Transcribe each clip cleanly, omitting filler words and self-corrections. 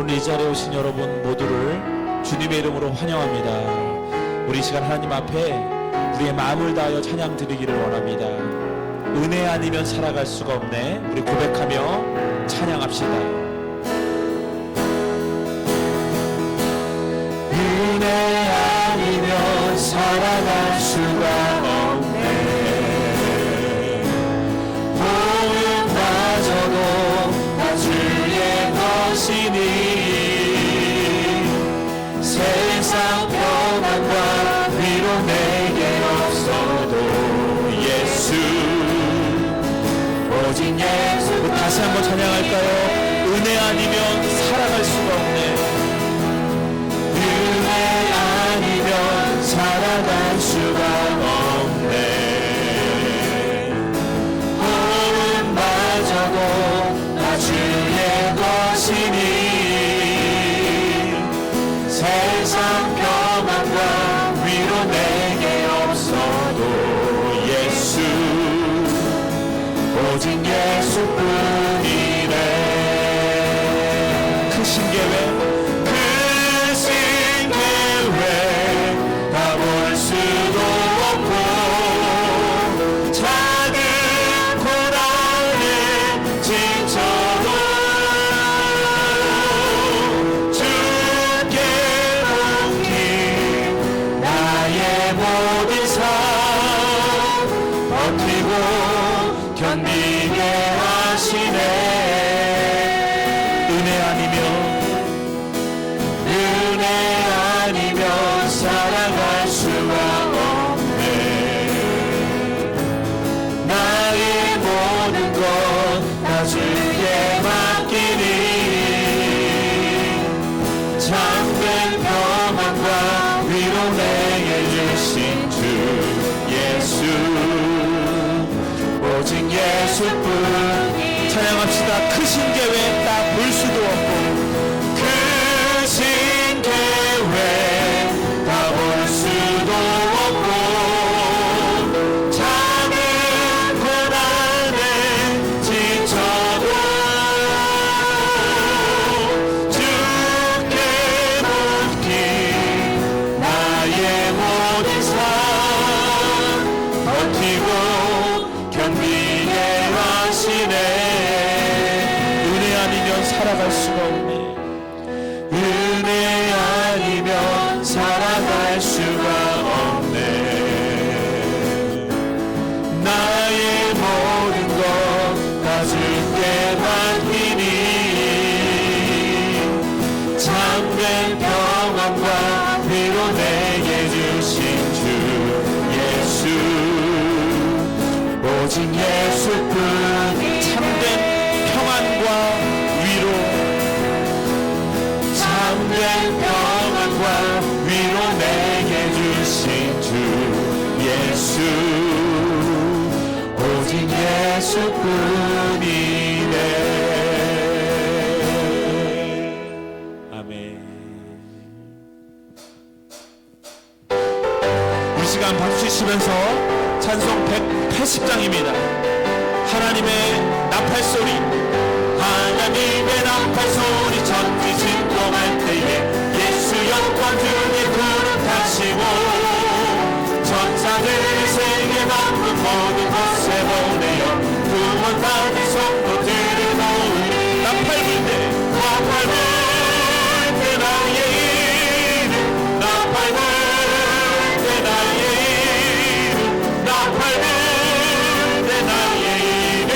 오늘 이 자리에 오신 여러분 모두를 주님의 이름으로 환영합니다. 우리 시간 하나님 앞에 우리의 마음을 다하여 찬양 드리기를 원합니다. 은혜 아니면 살아갈 수가 없네. 우리 고백하며 찬양합시다. 은혜 아니면 살아갈 수가 없네. 보응마저도 다 주의 것이니 세상 평안과 위로 내게 없어도 예수 오직 예수. 다시 한번 찬양할까요? 은혜 아니면 살아갈 수가 없네. 은혜 아니면 살아갈 수가 없네. 호흡마저도 다 주의 것이니 세상 평안과 위로 내게 없어도 예수 오직 예수뿐이네. 크신 계획 크신 계획 다 볼 수도 없고 작은 고난에 지쳐도 주께 맡긴 나의 모든 삶 버티고 견디게 하시네. 은혜 아니면 살아갈 수가 없네. 나의 모든 것 다 주께 맡기니 참된 평안과 위로 내게 주신 주 예수 오직 예수뿐. 찬양합시다. 크신 계획 다 볼 수도 없고 크신 계획 다 볼 수도 없고 작은 고난에 지쳐도 주께 맡긴 나의 모든 삶 버티고 견디게 하시네. 은혜 아니면 살아갈 수가 없네. 은혜 아니면 살아갈 수가 없네. 나의 모든 것 다 주께 맡기니 참된 평안과 위로 내게 주신 주 예수 오직 예수뿐. 참된 평안과 위로 참된 평안과 위로 내게 주신 주 예수 오직 예수뿐이네. 아멘. 이 시간 박수 치시면서 찬송 180장입니다. 하나님의 나팔소리. 하나님의 나팔소리 천지 진동할 때에 예수 영광 주님 구름 타시고 천사들 세계 만국 모든 곳에 보내어 구원 받은 성도들을 모으니 나팔 불 때 나의 이름 나팔 불 때 나의 이름 나팔 불 때 나의 이름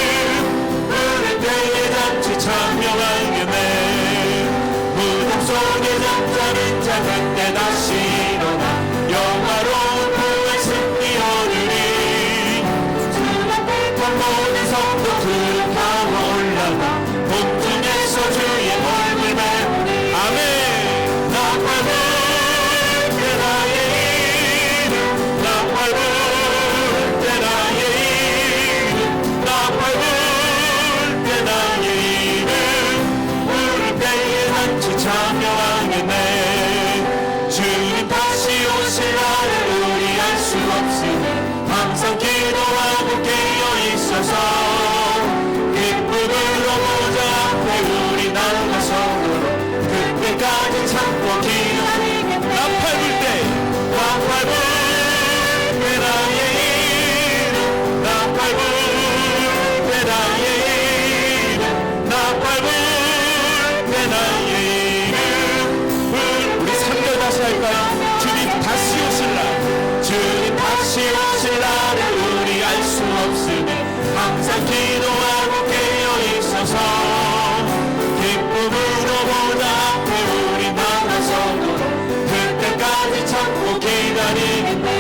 부를 때에 잔치 참여하겠네.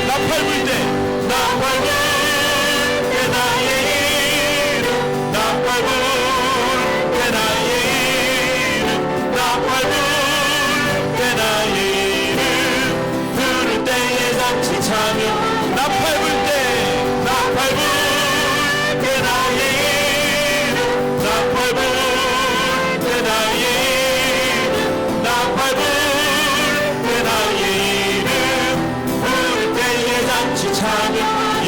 나팔 불 때 나의 이름 나팔 불 때 나의 이름 나팔 불 때 나의 이름 부를 때에 잔치 차며 나팔 불 때 나의 이름 나팔 불 때 나의 이름 나팔 불 때 나의 이름 부를 때에 잔치 차며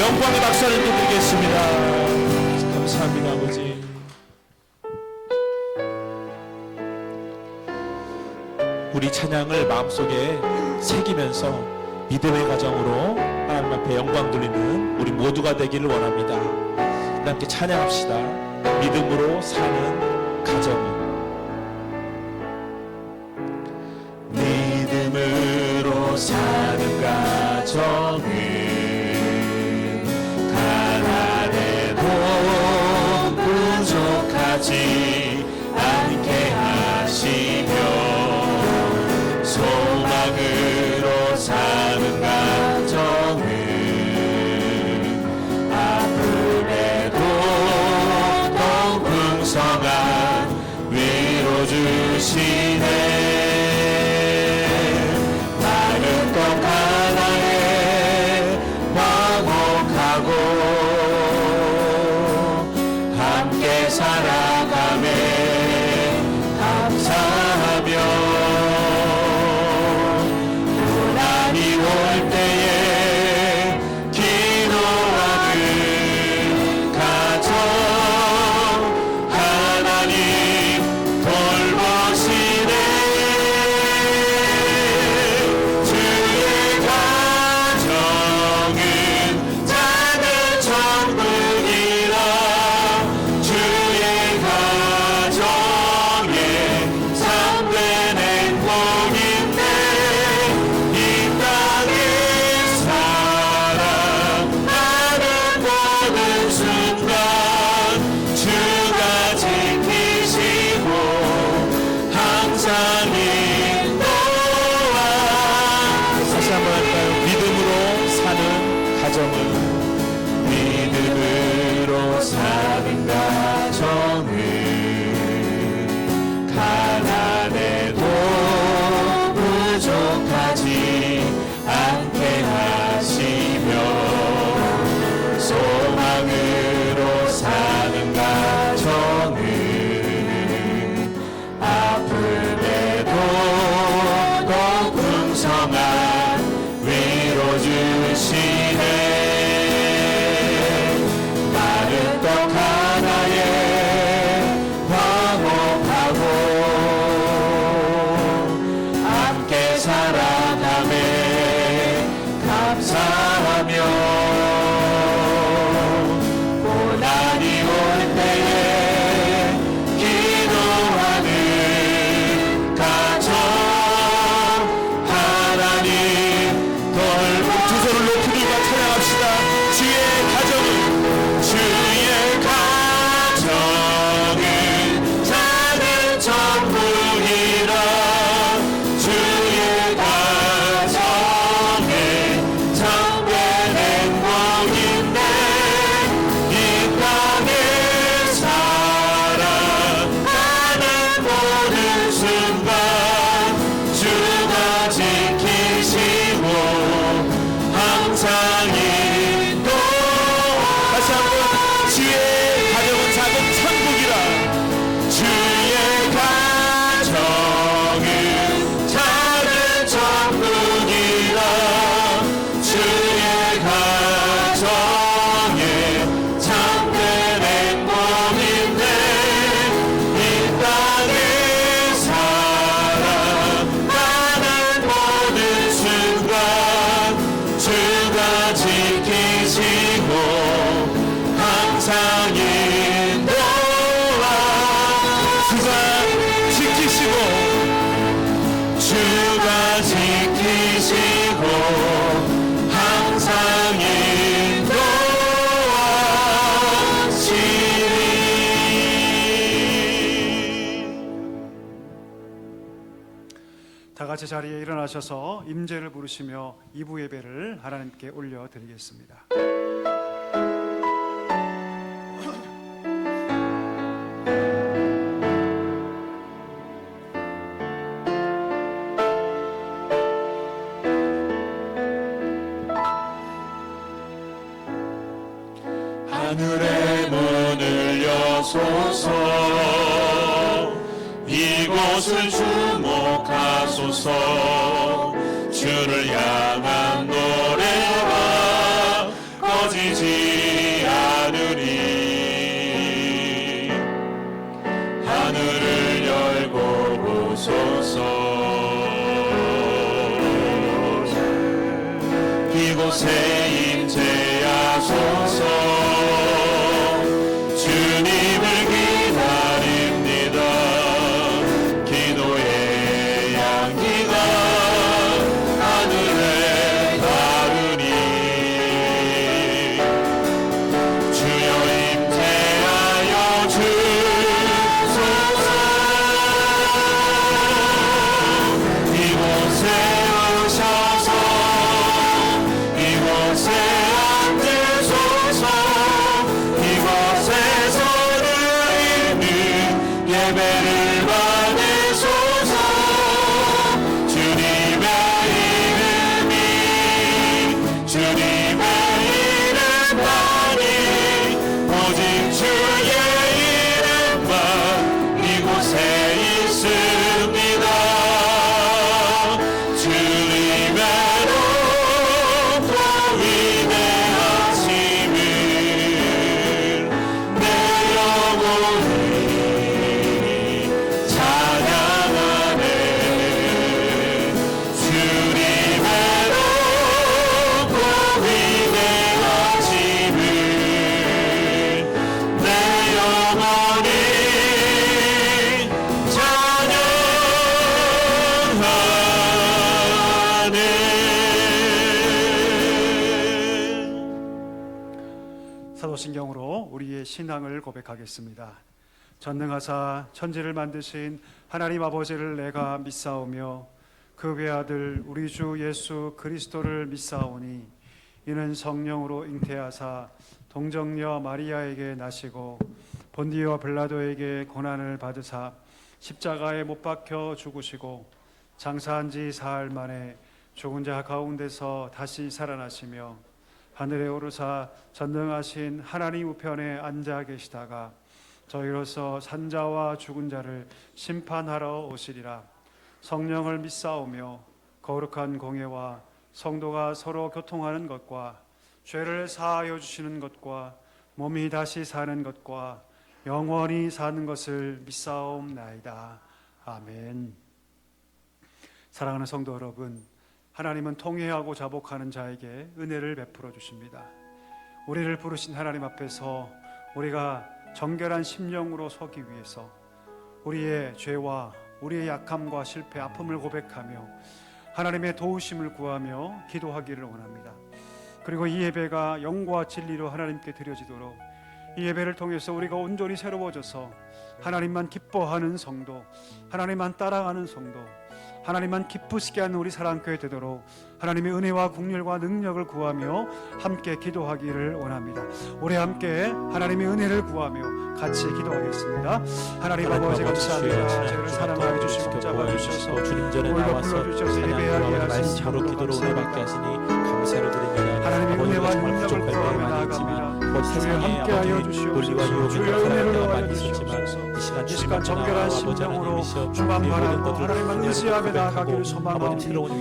영광의 박수를 드리겠습니다. 감사합니다 아버지. 우리 찬양을 마음속에 새기면서 믿음의 가정으로 하나님 앞에 영광 돌리는 우리 모두가 되기를 원합니다. 함께 찬양합시다. 믿음으로 사는 가정은 믿음으로 사는 가정은 가난해도 부족하지 않게 하시며 소망으로 사는 가정은 아픔에도 더욱 풍성한 위로 주시네. 마른 떡 하나에 같이 자리에 일어나셔서 임재를 부르시며 2부 예배를 하나님께 올려드리겠습니다. 하늘의 문을 여소서, 이곳을 주목하소서. 주를 향한 노래가 꺼지지 않으리. 하늘을 열고 보소서. 이곳에 임재하소서. 주님을 기다립니다. 기도의 향기가 하늘에 닿으니 주여 임재하여 주소서. 이곳에 오셔서 이곳에 앉으소서. 이곳에서 드리는 예배를 받으소서. 주님의 이름이 주님의 이름만이 오직 주의 이름만 이곳에 있습니다. 주님의 높고 위대하심을 내 영혼이 찬양하네. 주님의 높고 위대하심을 내 영혼이 찬양하네. 사도신경으로 우리의 신앙을 고백하겠습니다. 전능하사 천지를 만드신 하나님 아버지를 내가 믿사오며 그 외아들 우리 주 예수 그리스도를 믿사오니 이는 성령으로 잉태하사 동정녀 마리아에게 나시고 본디오 빌라도에게 고난을 받으사 십자가에 못 박혀 죽으시고 장사한 지 사흘 만에 죽은 자 가운데서 다시 살아나시며 하늘에 오르사 전능하신 하나님 우편에 앉아 계시다가 저희로서 산자와 죽은 자를 심판하러 오시리라. 성령을 믿사오며 거룩한 공예와 성도가 서로 교통하는 것과 죄를 사하여 주시는 것과 몸이 다시 사는 것과 영원히 사는 것을 믿사옵나이다. 아멘. 사랑하는 성도 여러분, 하나님은 통회하고 자복하는 자에게 은혜를 베풀어 주십니다. 우리를 부르신 하나님 앞에서 우리가 정결한 심령으로 서기 위해서 우리의 죄와 우리의 약함과 실패, 아픔을 고백하며 하나님의 도우심을 구하며 기도하기를 원합니다. 그리고 이 예배가 영과 진리로 하나님께 드려지도록 이 예배를 통해서 우리가 온전히 새로워져서 하나님만 기뻐하는 성도, 하나님만 따라가는 성도, 하나님만 기쁘시게 하는 우리 사랑교회 되도록 하나님의 은혜와 국률과 능력을 구하며 함께 기도하기를 원합니다. 우리 함께 하나님의 은혜를 구하며 같이 기도하겠습니다. 하나님 아버지 감사합니다. 저희를 사랑하여 주시고 붙잡아 주셔서 주님 전에 오늘도 나와서 불러주셔서 예배하게 하시니 말씀으로 참으로 기도로 감사합니다. 은혜받게 하시니 감사로 드립니다. 하나님의 아버지, 은혜와 정말 능력을 부족할 때가 구하며 많이 있지만 나아갑니다. 곧 주여 세상에 함께하여 아버지 주시옵소서. 논리와 유혹에 주의 따라 은혜를 때가 도와여 많이 있었지만 주시옵소서. 이 이 시간 정결한 심령으로 주만 바라고 하나님만 의지하며 나아가기를 소망하오니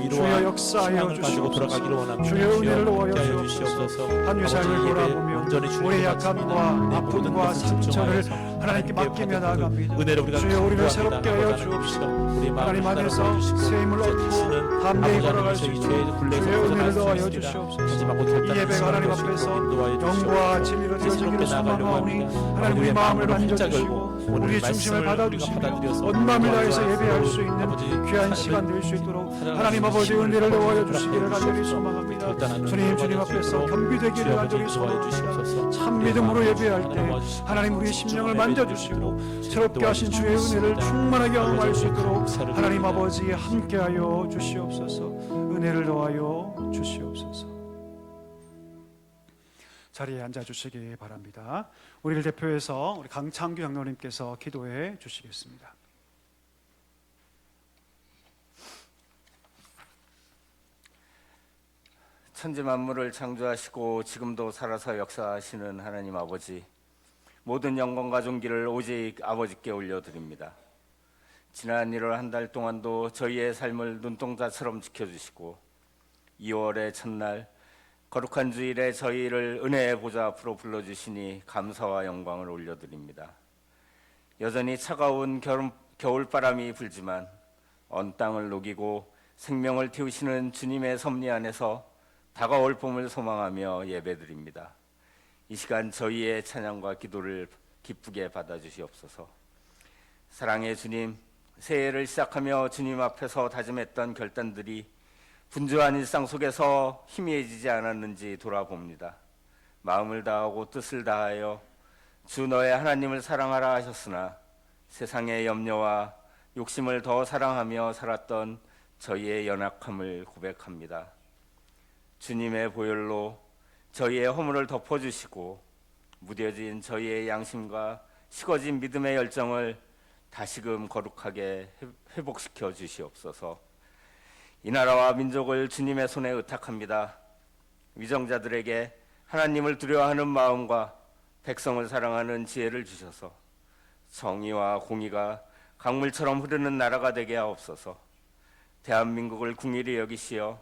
주여 역사하여 가지고 돌아가기를 주시옵소서. 원합니다. 주의 은혜를 도와여 함께하여 주시옵소서. 주시옵소서. 한 유산을 아버지, 예배 돌아보며 온전히 주님께 우리의 바칩니다. 약함과 내 모든 아픔과 것을 상처를 집중하여서 하나님께 맡기며 받은 나아갑니다. 은혜를 우리가 주여 우리를 간구합니다. 새롭게 하여 아버지 주옵시고 하나님, 우리 마음을 하나님 안에서 하나로 주시고 새 힘을 이제 얻고 다시는 담대히 아버지 걸어갈 수 하나님께서 이 있도록 죄의 굴레에서 주의 은혜를 벗어날 수 도와여 있습니다. 주시옵소서. 하지만 곧 이 결단의 예배가 시간이 하나님 될 수 있도록 앞에서 인도하여 영과 주시옵소서. 진리로 이제 새롭게 되어지기를 나아가려고 소망하오니 합니다. 하나님 우리 우리의 마음을 마음으로 활짝 만져주시고 열고 오늘 우리 중심을 말씀을 받아주시며 우리가 받아들여서 온 마음을 다해서 도와주셔서 예배할 수 있는 아버지 귀한 삶을 시간 될 수 있도록 살아가는 하나님 아버지 힘을 은혜를 도와여 허락해 주시기를 간절히 주시옵소서. 소망합니다. 결단하는 주님 앞에서 경비되기를 간절히 소망합니다. 참 믿음으로 예배할 때 하나님 우리의 심령을 만져주시고 새롭게 하신 주의 은혜를 충만하게 경험할 수 있도록 하나님 아버지 함께하여 주시옵소서. 은혜를 더하여 주시옵소서. 자리에 앉아주시기 바랍니다. 우리를 대표해서 우리 강창규 장로님께서 기도해 주시겠습니다. 천지 만물을 창조하시고 지금도 살아서 역사하시는 하나님 아버지, 모든 영광과 존귀를 오직 아버지께 올려드립니다. 지난 1월 한 달 동안도 저희의 삶을 눈동자처럼 지켜주시고 2월의 첫날 거룩한 주일에 저희를 은혜의 보좌 앞으로 불러주시니 감사와 영광을 올려드립니다. 여전히 차가운 겨울바람이 불지만 언 땅을 녹이고 생명을 틔우시는 주님의 섭리 안에서 다가올 봄을 소망하며 예배드립니다. 이 시간 저희의 찬양과 기도를 기쁘게 받아주시옵소서. 사랑의 주님, 새해를 시작하며 주님 앞에서 다짐했던 결단들이 분주한 일상 속에서 희미해지지 않았는지 돌아봅니다. 마음을 다하고 뜻을 다하여 주 너의 하나님을 사랑하라 하셨으나 세상의 염려와 욕심을 더 사랑하며 살았던 저희의 연약함을 고백합니다. 주님의 보혈로 저희의 허물을 덮어주시고 무뎌진 저희의 양심과 식어진 믿음의 열정을 다시금 거룩하게 회복시켜 주시옵소서. 이 나라와 민족을 주님의 손에 의탁합니다. 위정자들에게 하나님을 두려워하는 마음과 백성을 사랑하는 지혜를 주셔서 정의와 공의가 강물처럼 흐르는 나라가 되게 하옵소서. 대한민국을 궁일이 여기시어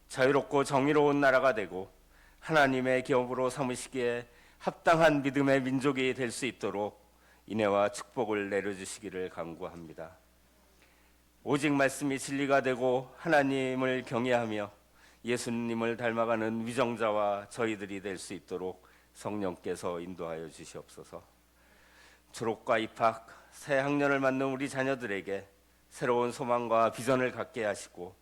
자유롭고 정의로운 나라가 되고 하나님의 기업으로 삼으시기에 합당한 믿음의 민족이 될 수 있도록 인애와 축복을 내려주시기를 간구합니다. 오직 말씀이 진리가 되고 하나님을 경외하며 예수님을 닮아가는 위정자와 저희들이 될 수 있도록 성령께서 인도하여 주시옵소서. 졸업과 입학, 새 학년을 맞는 우리 자녀들에게 새로운 소망과 비전을 갖게 하시고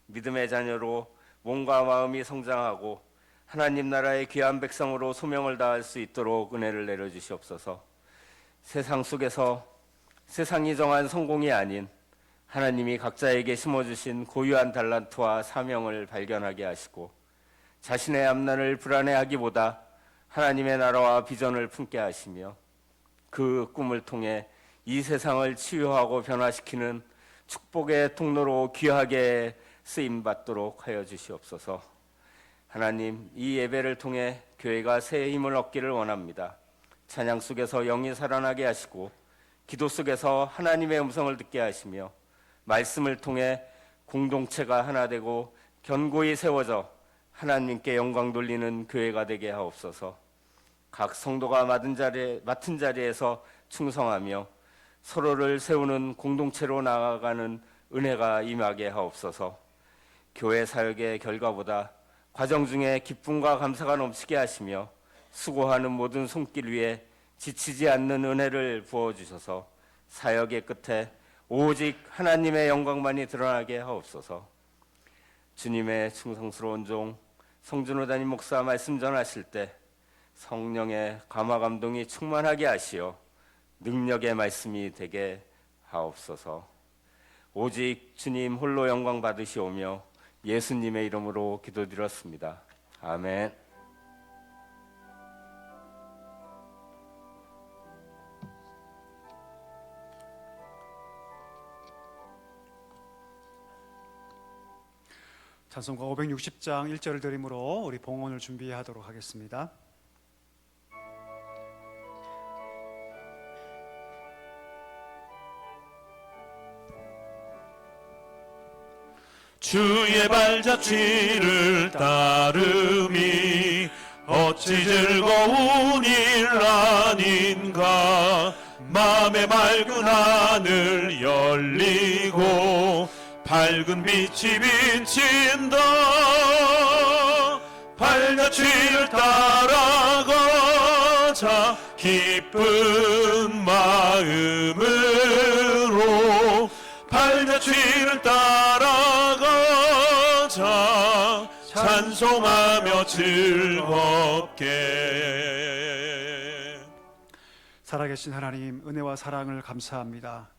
믿음의 자녀로 몸과 마음이 성장하고 하나님 나라의 귀한 백성으로 소명을 다할 수 있도록 은혜를 내려주시옵소서. 세상 속에서 세상이 정한 성공이 아닌 하나님이 각자에게 심어주신 고유한 달란트와 사명을 발견하게 하시고 자신의 앞날을 불안해하기보다 하나님의 나라와 비전을 품게 하시며 그 꿈을 통해 이 세상을 치유하고 변화시키는 축복의 통로로 귀하게 쓰임받도록 하여 주시옵소서. 하나님, 이 예배를 통해 교회가 새 힘을 얻기를 원합니다. 찬양 속에서 영이 살아나게 하시고 기도 속에서 하나님의 음성을 듣게 하시며 말씀을 통해 공동체가 하나 되고 견고히 세워져 하나님께 영광 돌리는 교회가 되게 하옵소서. 각 성도가 맡은 자리에서 충성하며 서로를 세우는 공동체로 나아가는 은혜가 임하게 하옵소서. 교회 사역의 결과보다 과정 중에 기쁨과 감사가 넘치게 하시며 수고하는 모든 손길 위에 지치지 않는 은혜를 부어주셔서 사역의 끝에 오직 하나님의 영광만이 드러나게 하옵소서. 주님의 충성스러운 종 성준호 담임 목사 말씀 전하실 때 성령의 감화 감동이 충만하게 하시어 능력의 말씀이 되게 하옵소서. 오직 주님 홀로 영광 받으시오며 예수님의 이름으로 기도드렸습니다. 아멘. 찬송가 560장 1절을 드림으로 우리 봉헌을 준비하도록 하겠습니다. 주의 발자취를 따름이 어찌 즐거운 일 아닌가. 맘의 맑은 하늘 열리고 밝은 빛이 비친다. 발자취를 따라가 따라가자 기쁜 마음으로 발자취를 따라가자 찬송하며 즐겁게. 살아계신 하나님, 은혜와 사랑을 감사합니다.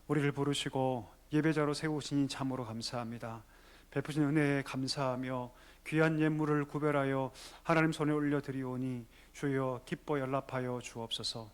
우리를 부르시고 예배자로 세우시니 참으로 감사합니다. 베푸신 은혜에 감사하며 귀한 예물을 구별하여 하나님 손에 올려드리오니 주여 기뻐 연락하여 주옵소서.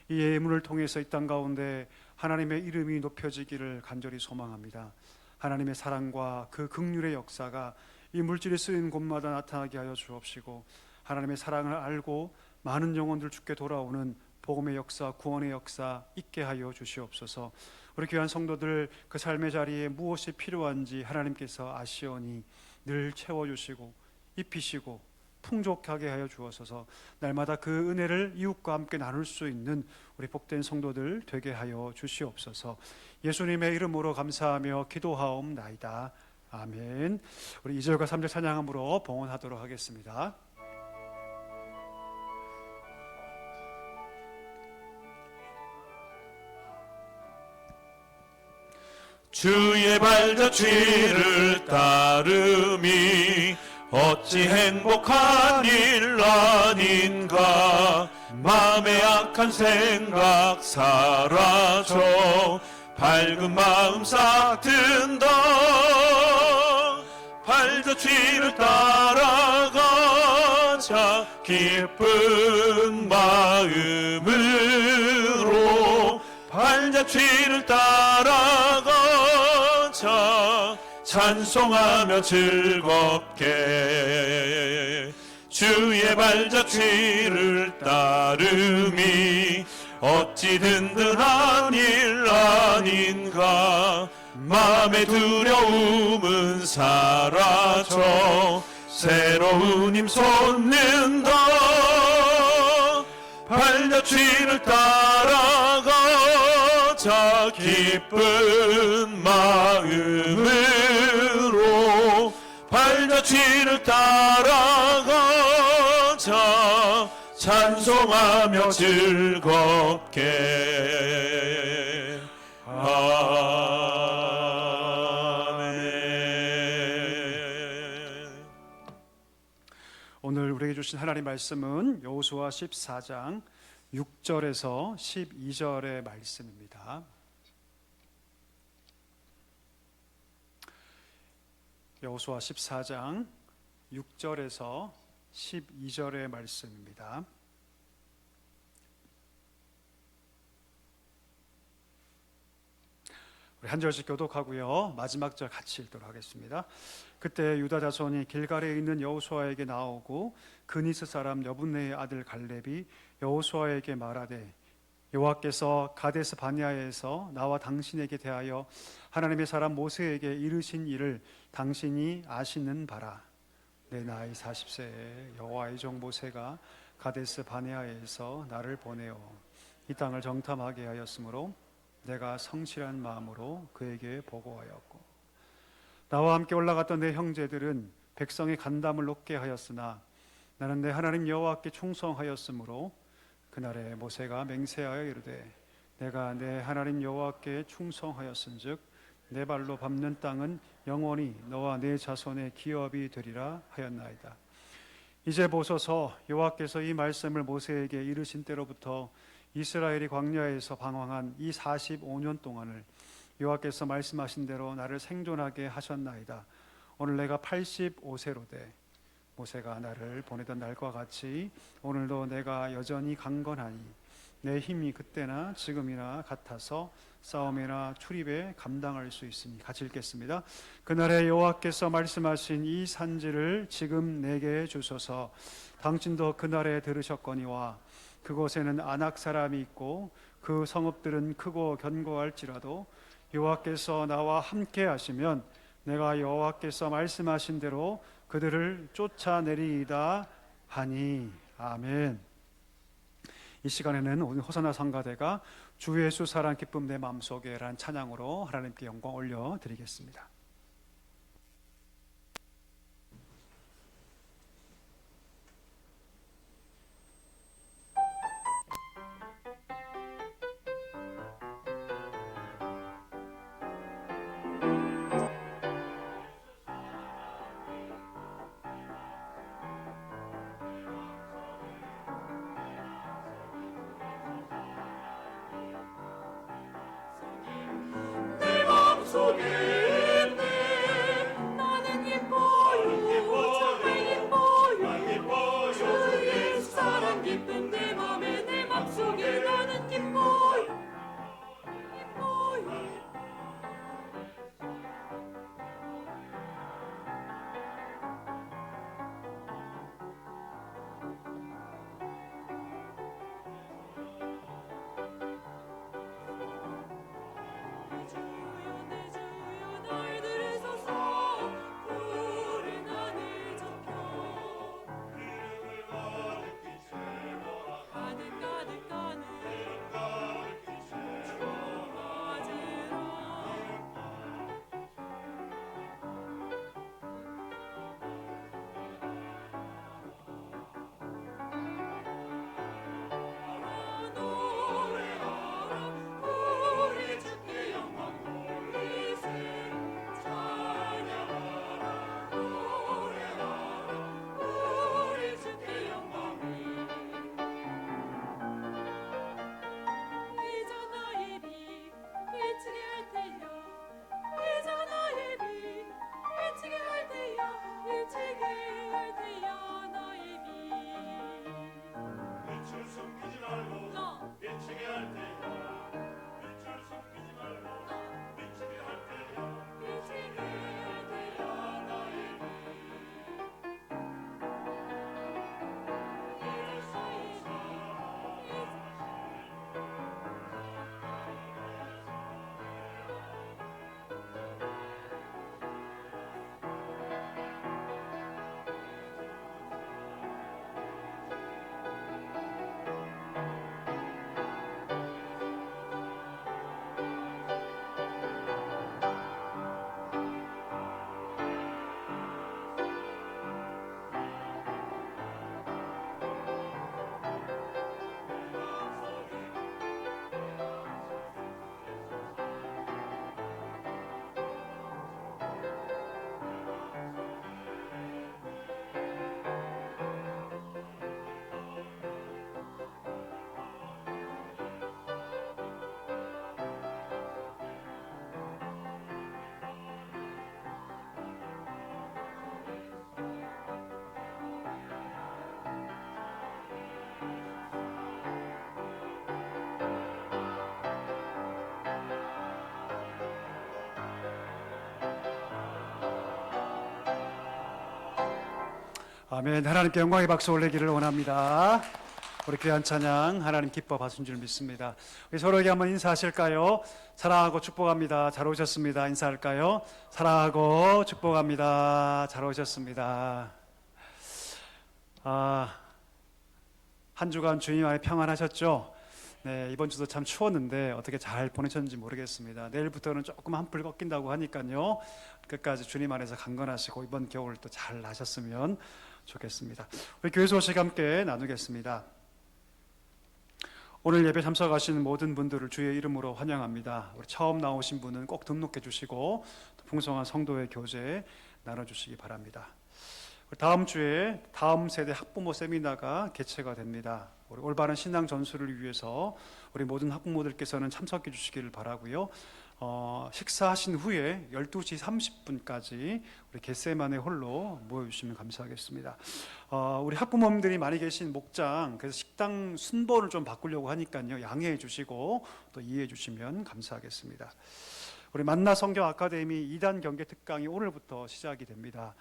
이 예물을 통해서 이 땅 가운데 하나님의 이름이 높여지기를 간절히 소망합니다. 하나님의 사랑과 그 긍휼의 역사가 이 물질이 쓰인 곳마다 나타나게 하여 주옵시고, 하나님의 사랑을 알고 많은 영혼들 주께 돌아오는 복음의 역사, 구원의 역사 있게 하여 주시옵소서. 우리 귀한 성도들 그 삶의 자리에 무엇이 필요한지 하나님께서 아시오니 늘 채워주시고 입히시고 풍족하게 하여 주옵소서. 날마다 그 은혜를 이웃과 함께 나눌 수 있는 우리 복된 성도들 되게 하여 주시옵소서. 예수님의 이름으로 감사하며 기도하옵나이다. 아멘. 우리 2절과 3절 찬양함으로 봉헌하도록 하겠습니다. 주의 발자취를 따름이 어찌 행복한 일 아닌가. 마음의 악한 생각 사라져 밝은 마음 싹 든다. 발자취를 따라가자 기쁜 마음으로 발자취를 따라가자 찬송하며 즐겁게. 주의 발자취를 따름이 어찌 든든한 일 아닌가. 마음의 두려움은 사라져 새로운 힘 솟는다. 발자취를 따라가자 기쁜 마음으로 발자취를 따라가자 찬송하며 즐겁게. 아멘. 오늘 우리에게 주신 하나님 말씀은 여호수아 14장 6절에서 12절의 말씀입니다. 여호수아 14장 6절에서 12절의 말씀입니다. 우리 한 절씩 교독하고요, 마지막 절 같이 읽도록 하겠습니다. 그때 유다 자손이 길갈에 있는 여호수아에게 나오고 그니스 사람 여분네의 아들 갈렙이 여호수아에게 말하되, 여호와께서 가데스 바네아에서 나와 당신에게 대하여 하나님의 사람 모세에게 이르신 일을 당신이 아시는 바라. 내 나이 40세에 여호와의 종 모세가 가데스 바네아에서 나를 보내어 이 땅을 정탐하게 하였으므로 내가 성실한 마음으로 그에게 보고하였고, 나와 함께 올라갔던 내 형제들은 백성의 간담을 높게 하였으나 나는 내 하나님 여호와께 충성하였으므로 그날에 모세가 맹세하여 이르되, 내가 내 하나님 여호와께 충성하였은즉 내 발로 밟는 땅은 영원히 너와 내 자손의 기업이 되리라 하였나이다. 이제 보소서, 여호와께서 이 말씀을 모세에게 이르신 때로부터 이스라엘이 광야에서 방황한 이 45년 동안을 여호와께서 말씀하신 대로 나를 생존하게 하셨나이다. 오늘 내가 85세로되 모세가 나를 보내던 날과 같이 오늘도 내가 여전히 강건하니 내 힘이 그때나 지금이나 같아서 싸움이나 출입에 감당할 수 있으니. 같이 읽겠습니다. 그날에 여호와께서 말씀하신 이 산지를 지금 내게 주소서. 당신도 그날에 들으셨거니와 그곳에는 아낙 사람이 있고 그 성읍들은 크고 견고할지라도 여호와께서 나와 함께 하시면 내가 여호와께서 말씀하신 대로 그들을 쫓아내리이다 하니. 아멘. 이 시간에는 오늘 호산나 성가대가 주 예수 사랑 기쁨 내 마음속에 라는 찬양으로 하나님께 영광 올려드리겠습니다. 아멘. 하나님께 영광의 박수 올리기를 원합니다. 우리 귀한 찬양 하나님 기뻐 받으신 줄 믿습니다. 우리 서로에게 한번 인사하실까요? 사랑하고 축복합니다. 잘 오셨습니다. 인사할까요? 사랑하고 축복합니다. 잘 오셨습니다. 한 주간 주님 안에 평안하셨죠? 네, 이번 주도 참 추웠는데 어떻게 잘 보내셨는지 모르겠습니다. 내일부터는 조금 한풀 꺾인다고 하니까요, 끝까지 주님 안에서 강건하시고 이번 겨울 또 잘 나셨으면 좋겠습니다. 우리 교회 소식 함께 나누겠습니다. 오늘 예배 참석하신 모든 분들을 주의 이름으로 환영합니다. 우리 처음 나오신 분은 꼭 등록해 주시고 또 풍성한 성도의 교제 나눠주시기 바랍니다. 다음 주에 다음 세대 학부모 세미나가 개최가 됩니다. 우리 올바른 신앙 전수를 위해서 우리 모든 학부모들께서는 참석해 주시기를 바라고요. 식사하신 후에 12시 30분까지 우리 겟세마네 홀로 모여주시면 감사하겠습니다. 우리 학부모님들이 많이 계신 목장, 그래서 식당 순번을 좀 바꾸려고 하니까요, 양해해 주시고 또 이해해 주시면 감사하겠습니다. 우리 만나 성경 아카데미 2단 경계 특강이 오늘부터 시작이 됩니다.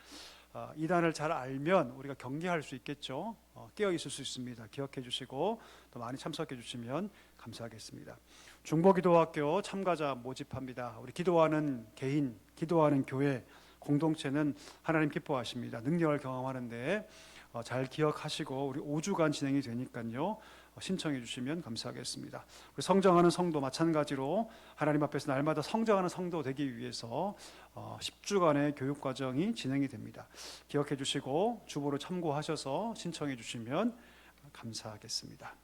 2단을 잘 알면 우리가 경계할 수 있겠죠. 깨어 있을 수 있습니다. 기억해 주시고 또 많이 참석해 주시면 감사하겠습니다. 중보기도학교 참가자 모집합니다. 우리 기도하는 개인, 기도하는 교회, 공동체는 하나님 기뻐하십니다. 능력을 경험하는데 잘 기억하시고 우리 5주간 진행이 되니까요, 신청해 주시면 감사하겠습니다. 우리 성장하는 성도 마찬가지로 하나님 앞에서 날마다 성장하는 성도 되기 위해서 10주간의 교육 과정이 진행이 됩니다. 기억해 주시고 주보를 참고하셔서 신청해 주시면 감사하겠습니다.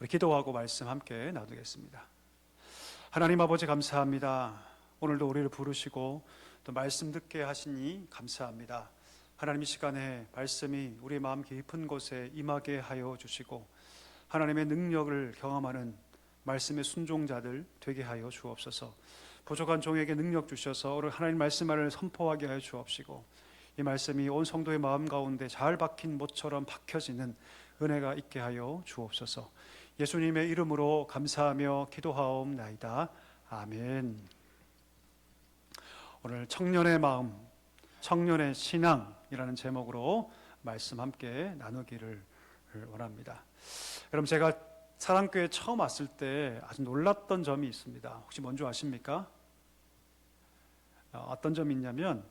우리 기도하고 말씀 함께 나누겠습니다. 하나님 아버지 감사합니다. 오늘도 우리를 부르시고 또 말씀 듣게 하시니 감사합니다. 하나님 이 시간에 말씀이 우리 마음 깊은 곳에 임하게 하여 주시고 하나님의 능력을 경험하는 말씀의 순종자들 되게 하여 주옵소서. 부족한 종에게 능력 주셔서 오늘 하나님 말씀을 선포하게 하여 주옵시고 이 말씀이 온 성도의 마음 가운데 잘 박힌 못처럼 박혀지는 은혜가 있게 하여 주옵소서. 예수님의 이름으로 감사하며 기도하옵나이다. 아멘. 오늘 청년의 마음, 청년의 신앙이라는 제목으로 말씀 함께 나누기를 원합니다. 여러분, 제가 사랑교회 처음 왔을 때 아주 놀랐던 점이 있습니다. 혹시 뭔지 아십니까? 어떤 점이 있냐면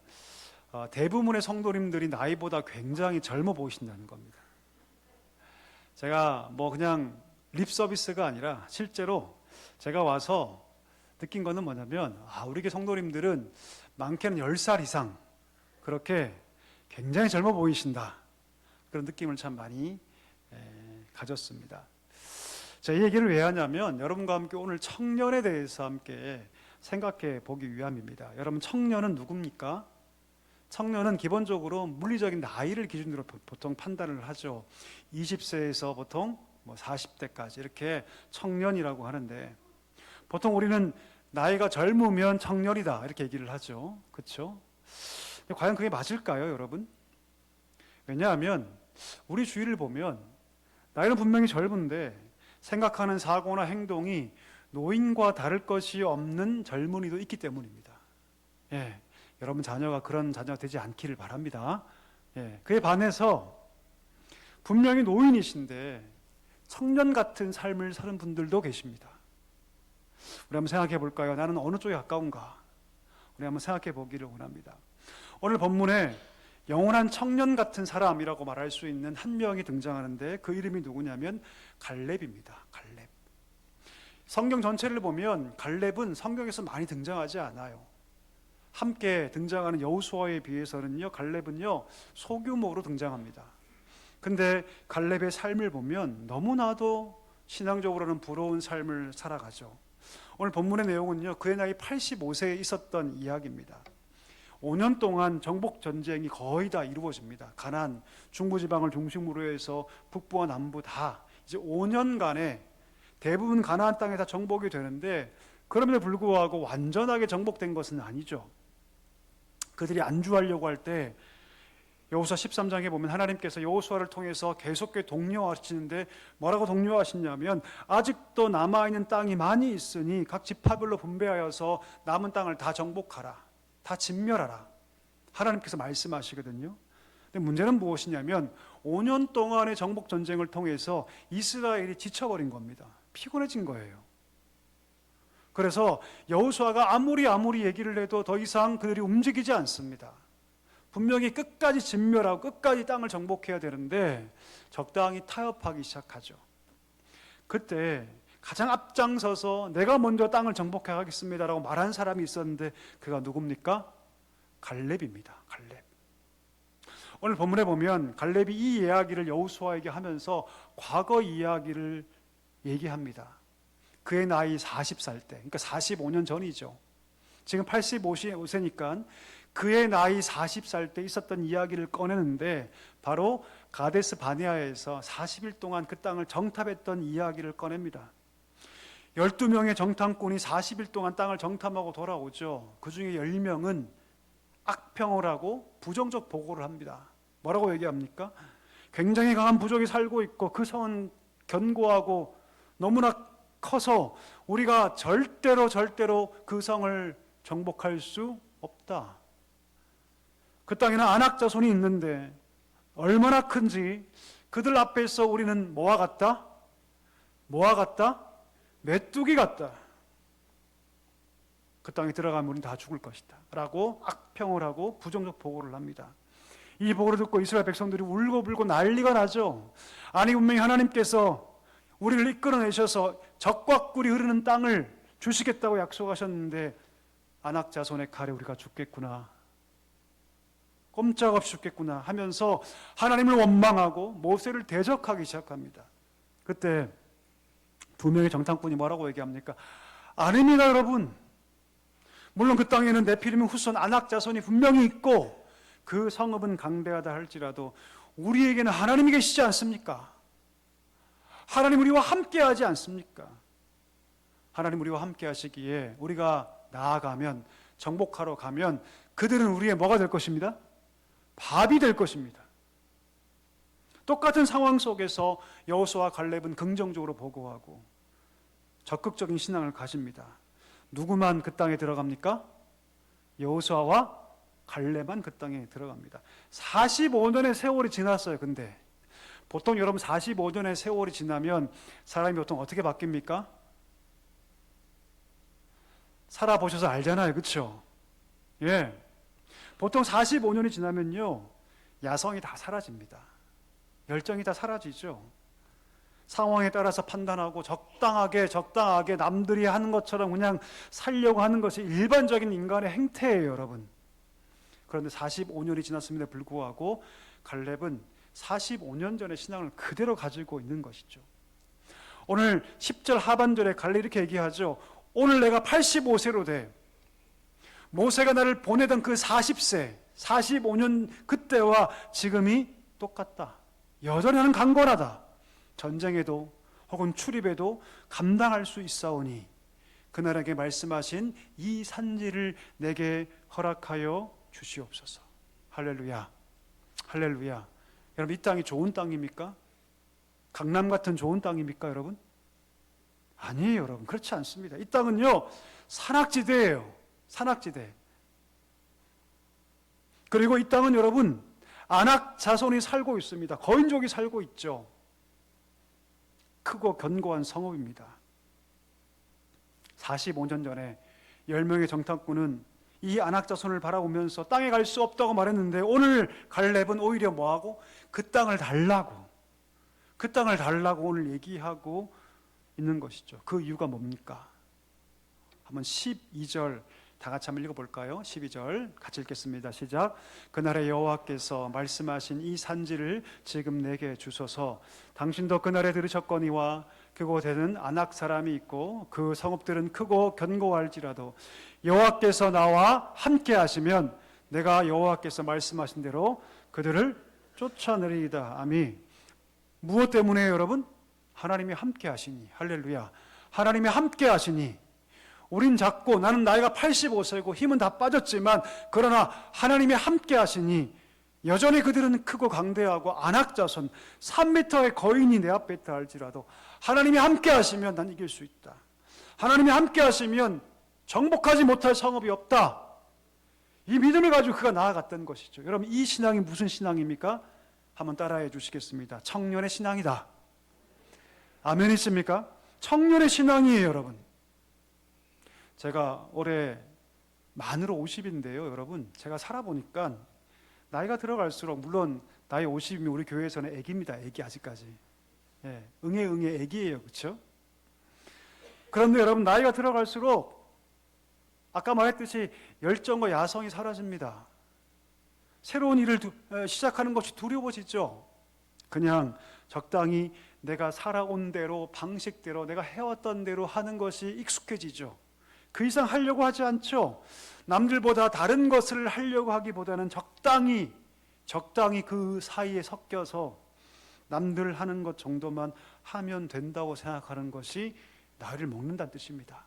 대부분의 성도님들이 나이보다 굉장히 젊어 보이신다는 겁니다. 제가 그냥 립 서비스가 아니라 실제로 제가 와서 느낀 거는 뭐냐면 우리 교회 성도님들은 많게는 10살 이상 그렇게 굉장히 젊어 보이신다, 그런 느낌을 참 많이 가졌습니다. 제가 이 얘기를 왜 하냐면 여러분과 함께 오늘 청년에 대해서 함께 생각해 보기 위함입니다. 여러분, 청년은 누굽니까? 청년은 기본적으로 물리적인 나이를 기준으로 보통 판단을 하죠. 20세에서 보통 40대까지 이렇게 청년이라고 하는데, 보통 우리는 나이가 젊으면 청년이다 이렇게 얘기를 하죠. 그렇죠? 과연 그게 맞을까요, 여러분? 왜냐하면 우리 주위를 보면 나이는 분명히 젊은데 생각하는 사고나 행동이 노인과 다를 것이 없는 젊은이도 있기 때문입니다. 여러분 자녀가 그런 자녀가 되지 않기를 바랍니다. 그에 반해서 분명히 노인이신데 청년 같은 삶을 사는 분들도 계십니다. 우리 한번 생각해 볼까요? 나는 어느 쪽에 가까운가? 우리 한번 생각해 보기를 원합니다. 오늘 본문에 영원한 청년 같은 사람이라고 말할 수 있는 한 명이 등장하는데 그 이름이 누구냐면 갈렙입니다. 갈렙. 성경 전체를 보면 갈렙은 성경에서 많이 등장하지 않아요. 함께 등장하는 여호수아에 비해서는요, 갈렙은요 소규모로 등장합니다. 근데 갈렙의 삶을 보면 너무나도 신앙적으로는 부러운 삶을 살아가죠. 오늘 본문의 내용은요, 그의 나이 85세에 있었던 이야기입니다. 5년 동안 정복 전쟁이 거의 다 이루어집니다. 가나안, 중부지방을 중심으로 해서 북부와 남부 다 이제 5년간에 대부분 가나안 땅에 다 정복이 되는데, 그럼에도 불구하고 완전하게 정복된 것은 아니죠. 그들이 안주하려고 할 때 여호수아 13장에 보면 하나님께서 여호수아를 통해서 계속해 독려하시는데 뭐라고 독려하시냐면, 아직도 남아있는 땅이 많이 있으니 각 지파별로 분배하여서 남은 땅을 다 정복하라, 다 진멸하라, 하나님께서 말씀하시거든요. 근데 문제는 무엇이냐면 5년 동안의 정복 전쟁을 통해서 이스라엘이 지쳐버린 겁니다. 피곤해진 거예요. 그래서 여호수아가 아무리 얘기를 해도 더 이상 그들이 움직이지 않습니다. 분명히 끝까지 진멸하고 끝까지 땅을 정복해야 되는데 적당히 타협하기 시작하죠. 그때 가장 앞장서서 내가 먼저 땅을 정복해 가겠습니다라고 말한 사람이 있었는데 그가 누굽니까? 갈렙입니다. 갈렙. 오늘 본문에 보면 갈렙이 이 이야기를 여호수아에게 하면서 과거 이야기를 얘기합니다. 그의 나이 40살 때, 그러니까 45년 전이죠. 지금 85세니까 그의 나이 40살 때 있었던 이야기를 꺼내는데 바로 가데스 바네아에서 40일 동안 그 땅을 정탐했던 이야기를 꺼냅니다. 12명의 정탐꾼이 40일 동안 땅을 정탐하고 돌아오죠. 그 중에 10명은 악평을 하고 부정적 보고를 합니다. 뭐라고 얘기합니까? 굉장히 강한 부족이 살고 있고 그 성은 견고하고 너무나 커서 우리가 절대로 그 성을 정복할 수 없다. 그 땅에는 아낙 자손이 있는데 얼마나 큰지 그들 앞에서 우리는 뭐와 같다? 메뚜기 같다. 그 땅에 들어가면 우리는 다 죽을 것이다 라고 악평을 하고 부정적 보고를 합니다. 이 보고를 듣고 이스라엘 백성들이 울고불고 난리가 나죠. 아니 분명히 하나님께서 우리를 이끌어내셔서 적과 꿀이 흐르는 땅을 주시겠다고 약속하셨는데 아낙 자손의 칼에 우리가 죽겠구나, 꼼짝없이 죽겠구나 하면서 하나님을 원망하고 모세를 대적하기 시작합니다. 그때 두 명의 정탐꾼이 뭐라고 얘기합니까? 아닙니다 여러분. 물론 그 땅에는 네피림 후손 아낙 자손이 분명히 있고 그 성읍은 강대하다 할지라도 우리에게는 하나님이 계시지 않습니까? 하나님 우리와 함께 하지 않습니까? 하나님 우리와 함께 하시기에 우리가 나아가면, 정복하러 가면 그들은 우리의 뭐가 될 것입니다? 밥이 될 것입니다. 똑같은 상황 속에서 여호수아와 갈렙은 긍정적으로 보고하고 적극적인 신앙을 가집니다. 누구만 그 땅에 들어갑니까? 여호수아와 갈렙만 그 땅에 들어갑니다. 45년의 세월이 지났어요. 근데 보통 여러분 45년의 세월이 지나면 사람이 보통 어떻게 바뀝니까? 살아보셔서 알잖아요. 그렇죠? 예. 보통 45년이 지나면요 야성이 다 사라집니다. 열정이 다 사라지죠. 상황에 따라서 판단하고 적당하게 남들이 하는 것처럼 그냥 살려고 하는 것이 일반적인 인간의 행태예요, 여러분. 그런데 45년이 지났음에도 불구하고 갈렙은 45년 전의 신앙을 그대로 가지고 있는 것이죠. 오늘 10절 하반절에 갈렙이 이렇게 얘기하죠. 오늘 내가 85세로 돼. 모세가 나를 보내던 그 40세, 45년 그때와 지금이 똑같다. 여전히 나는 강건하다. 전쟁에도 혹은 출입에도 감당할 수 있사오니 그날에게 말씀하신 이 산지를 내게 허락하여 주시옵소서. 할렐루야. 할렐루야. 여러분 이 땅이 좋은 땅입니까? 강남 같은 좋은 땅입니까 여러분? 아니에요 여러분. 그렇지 않습니다. 이 땅은요 산악지대예요. 산악지대. 그리고 이 땅은 여러분 아낙 자손이 살고 있습니다. 거인족이 살고 있죠. 크고 견고한 성읍입니다. 45년 전에 10명의 정탐꾼은 이 아낙 자손을 바라보면서 땅에 갈 수 없다고 말했는데 오늘 갈렙은 오히려 뭐하고? 그 땅을 달라고 오늘 얘기하고 있는 것이죠. 그 이유가 뭡니까? 한번 12절 다 같이 한번 읽어볼까요? 12절 같이 읽겠습니다. 시작. 그날에 여호와께서 말씀하신 이 산지를 지금 내게 주소서. 당신도 그날에 들으셨거니와 그곳에는 아낙 사람이 있고 그 성읍들은 크고 견고할지라도 여호와께서 나와 함께 하시면 내가 여호와께서 말씀하신 대로 그들을 쫓아내리이다. 아멘. 무엇 때문에 여러분? 하나님이 함께 하시니. 할렐루야. 하나님이 함께 하시니. 우린 작고 나는 나이가 85세고 힘은 다 빠졌지만 그러나 하나님이 함께 하시니 여전히 그들은 크고 강대하고 아낙 자손 3m의 거인이 내 앞에 있다 할지라도 하나님이 함께 하시면 난 이길 수 있다. 하나님이 함께 하시면 정복하지 못할 성읍이 없다. 이 믿음을 가지고 그가 나아갔던 것이죠. 여러분, 이 신앙이 무슨 신앙입니까? 한번 따라해 주시겠습니다. 청년의 신앙이다. 아멘이십니까? 청년의 신앙이에요, 여러분. 제가 올해 만으로 50인데요, 여러분. 제가 살아보니까 나이가 들어갈수록, 물론 나이 50이면 우리 교회에서는 애기입니다. 애기 아직까지. 예, 응애 애기예요, 그렇죠? 그런데 여러분, 나이가 들어갈수록 아까 말했듯이 열정과 야성이 사라집니다. 새로운 일을 시작하는 것이 두려워지죠. 그냥 적당히 내가 살아온 대로, 방식대로, 내가 해왔던 대로 하는 것이 익숙해지죠. 그 이상 하려고 하지 않죠. 남들보다 다른 것을 하려고 하기보다는 적당히 그 사이에 섞여서 남들 하는 것 정도만 하면 된다고 생각하는 것이 나이를 먹는다는 뜻입니다.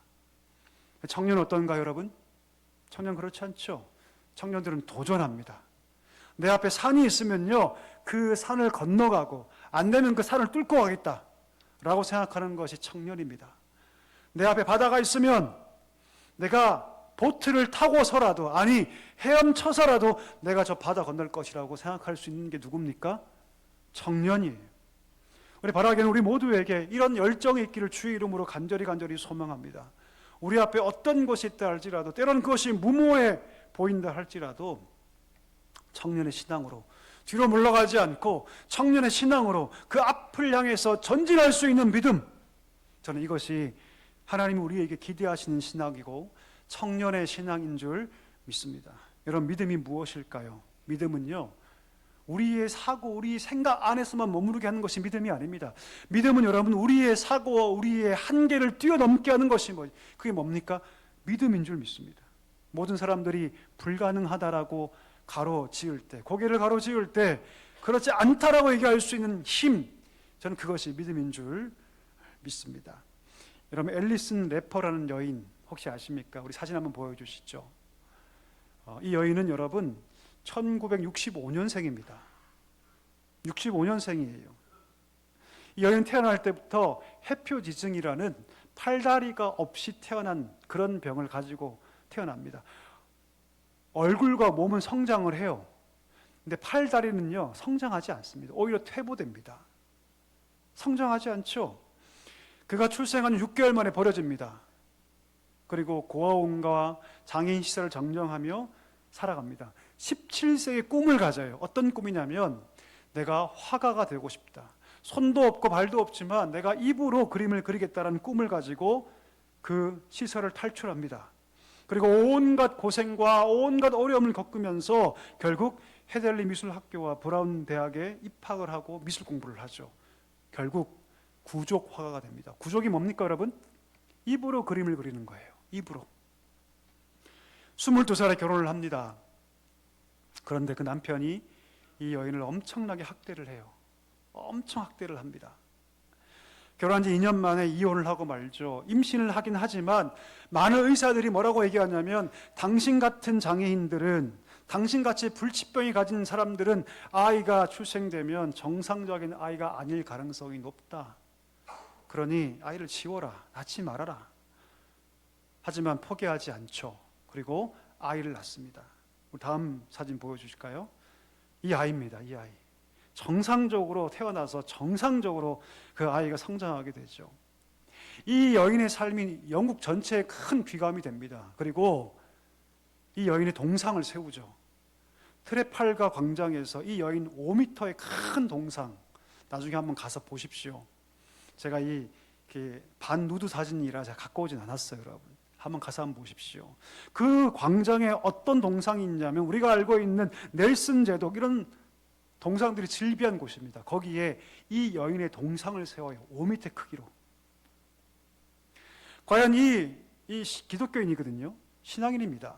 청년 어떤가요, 여러분? 청년 그렇지 않죠. 청년들은 도전합니다. 내 앞에 산이 있으면요, 그 산을 건너가고, 안 되면 그 산을 뚫고 가겠다라고 생각하는 것이 청년입니다. 내 앞에 바다가 있으면 내가 보트를 타고서라도, 아니 헤엄쳐서라도 내가 저 바다 건널 것이라고 생각할 수 있는 게 누굽니까? 청년이에요. 우리 바라기는 우리 모두에게 이런 열정이 있기를 주의 이름으로 간절히 소망합니다. 우리 앞에 어떤 것이 있다 할지라도, 때로는 그것이 무모해 보인다 할지라도 청년의 신앙으로 뒤로 물러가지 않고 청년의 신앙으로 그 앞을 향해서 전진할 수 있는 믿음, 저는 이것이 하나님이 우리에게 기대하시는 신앙이고 청년의 신앙인 줄 믿습니다. 여러분, 믿음이 무엇일까요? 믿음은요, 우리의 사고, 우리 생각 안에서만 머무르게 하는 것이 믿음이 아닙니다. 믿음은 여러분, 우리의 사고와 우리의 한계를 뛰어넘게 하는 것이 그게 뭡니까? 믿음인 줄 믿습니다. 모든 사람들이 불가능하다라고 가로지을 때, 고개를 가로지을 때 그렇지 않다라고 얘기할 수 있는 힘, 저는 그것이 믿음인 줄 믿습니다. 여러분, 앨리슨 래퍼라는 여인 혹시 아십니까? 우리 사진 한번 보여주시죠. 이 여인은 여러분 1965년생입니다. 65년생이에요. 이 여인 태어날 때부터 해표지증이라는 팔다리가 없이 태어난 그런 병을 가지고 태어납니다. 얼굴과 몸은 성장을 해요. 근데 팔다리는요, 성장하지 않습니다. 오히려 퇴보됩니다. 성장하지 않죠. 그가 출생한 6개월 만에 버려집니다. 그리고 고아원과 장애인 시설을 정정하며 살아갑니다. 17세의 꿈을 가져요. 어떤 꿈이냐면, 내가 화가가 되고 싶다. 손도 없고 발도 없지만 내가 입으로 그림을 그리겠다라는 꿈을 가지고 그 시설을 탈출합니다. 그리고 온갖 고생과 온갖 어려움을 겪으면서 결국 헤델리 미술학교와 브라운 대학에 입학을 하고 미술 공부를 하죠. 결국 구족 화가가 됩니다. 구족이 뭡니까, 여러분? 입으로 그림을 그리는 거예요. 입으로. 22살에 결혼을 합니다. 그런데 그 남편이 이 여인을 엄청나게 학대를 해요. 엄청 학대를 합니다. 결혼한 지 2년 만에 이혼을 하고 말죠. 임신을 하긴 하지만 많은 의사들이 뭐라고 얘기하냐면, 당신 같은 장애인들은, 당신같이 불치병이 가진 사람들은 아이가 출생되면 정상적인 아이가 아닐 가능성이 높다. 그러니 아이를 지워라, 낳지 말아라. 하지만 포기하지 않죠. 그리고 아이를 낳습니다. 우리 다음 사진 보여주실까요? 이 아이입니다. 이 아이. 정상적으로 태어나서 정상적으로 그 아이가 성장하게 되죠. 이 여인의 삶이 영국 전체에 큰 귀감이 됩니다. 그리고 이 여인의 동상을 세우죠. 트레팔가 광장에서 이 여인 5m의 큰 동상, 나중에 한번 가서 보십시오. 제가 이 반누드 사진이라 제가 갖고 오진 않았어요, 여러분. 한번 가서 한번 보십시오. 그 광장에 어떤 동상이 있냐면, 우리가 알고 있는 넬슨 제독, 이런 동상들이 즐비한 곳입니다. 거기에 이 여인의 동상을 세워요. 5m 크기로. 과연 이 기독교인이거든요. 신앙인입니다.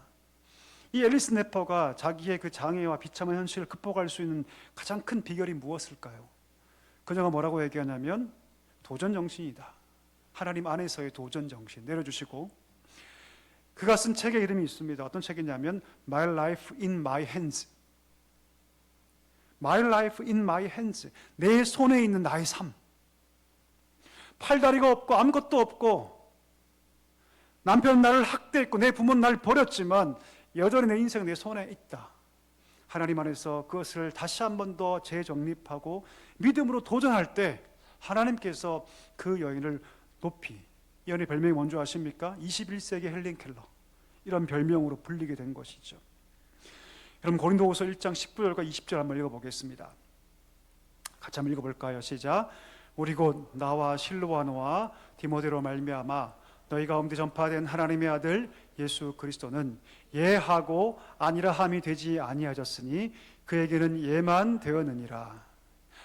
이 앨리슨 래퍼가 자기의 그 장애와 비참한 현실을 극복할 수 있는 가장 큰 비결이 무엇일까요? 그녀가 뭐라고 얘기하냐면, 도전 정신이다. 하나님 안에서의 도전 정신 내려주시고, 그가 쓴 책의 이름이 있습니다. 어떤 책이냐면 My Life in My Hands. My Life in My Hands. 내 손에 있는 나의 삶. 팔다리가 없고 아무것도 없고, 남편은 나를 학대했고 내 부모는 나를 버렸지만 여전히 내 인생 내 손에 있다. 하나님 안에서 그것을 다시 한 번 더 재정립하고 믿음으로 도전할 때 하나님께서 그 여인을 높이, 이 여인의 별명이 뭔지 아십니까? 21세기 헬렌 켈러, 이런 별명으로 불리게 된 것이죠. 여러분, 고린도후서 1장 19절과 20절 한번 읽어보겠습니다. 같이 한번 읽어볼까요? 시작. 우리 곧 나와 실로아노와 디모데로 말미암아 너희 가운데 전파된 하나님의 아들 예수 그리스도는 예하고 아니라 함이 되지 아니하셨으니 그에게는 예만 되었느니라.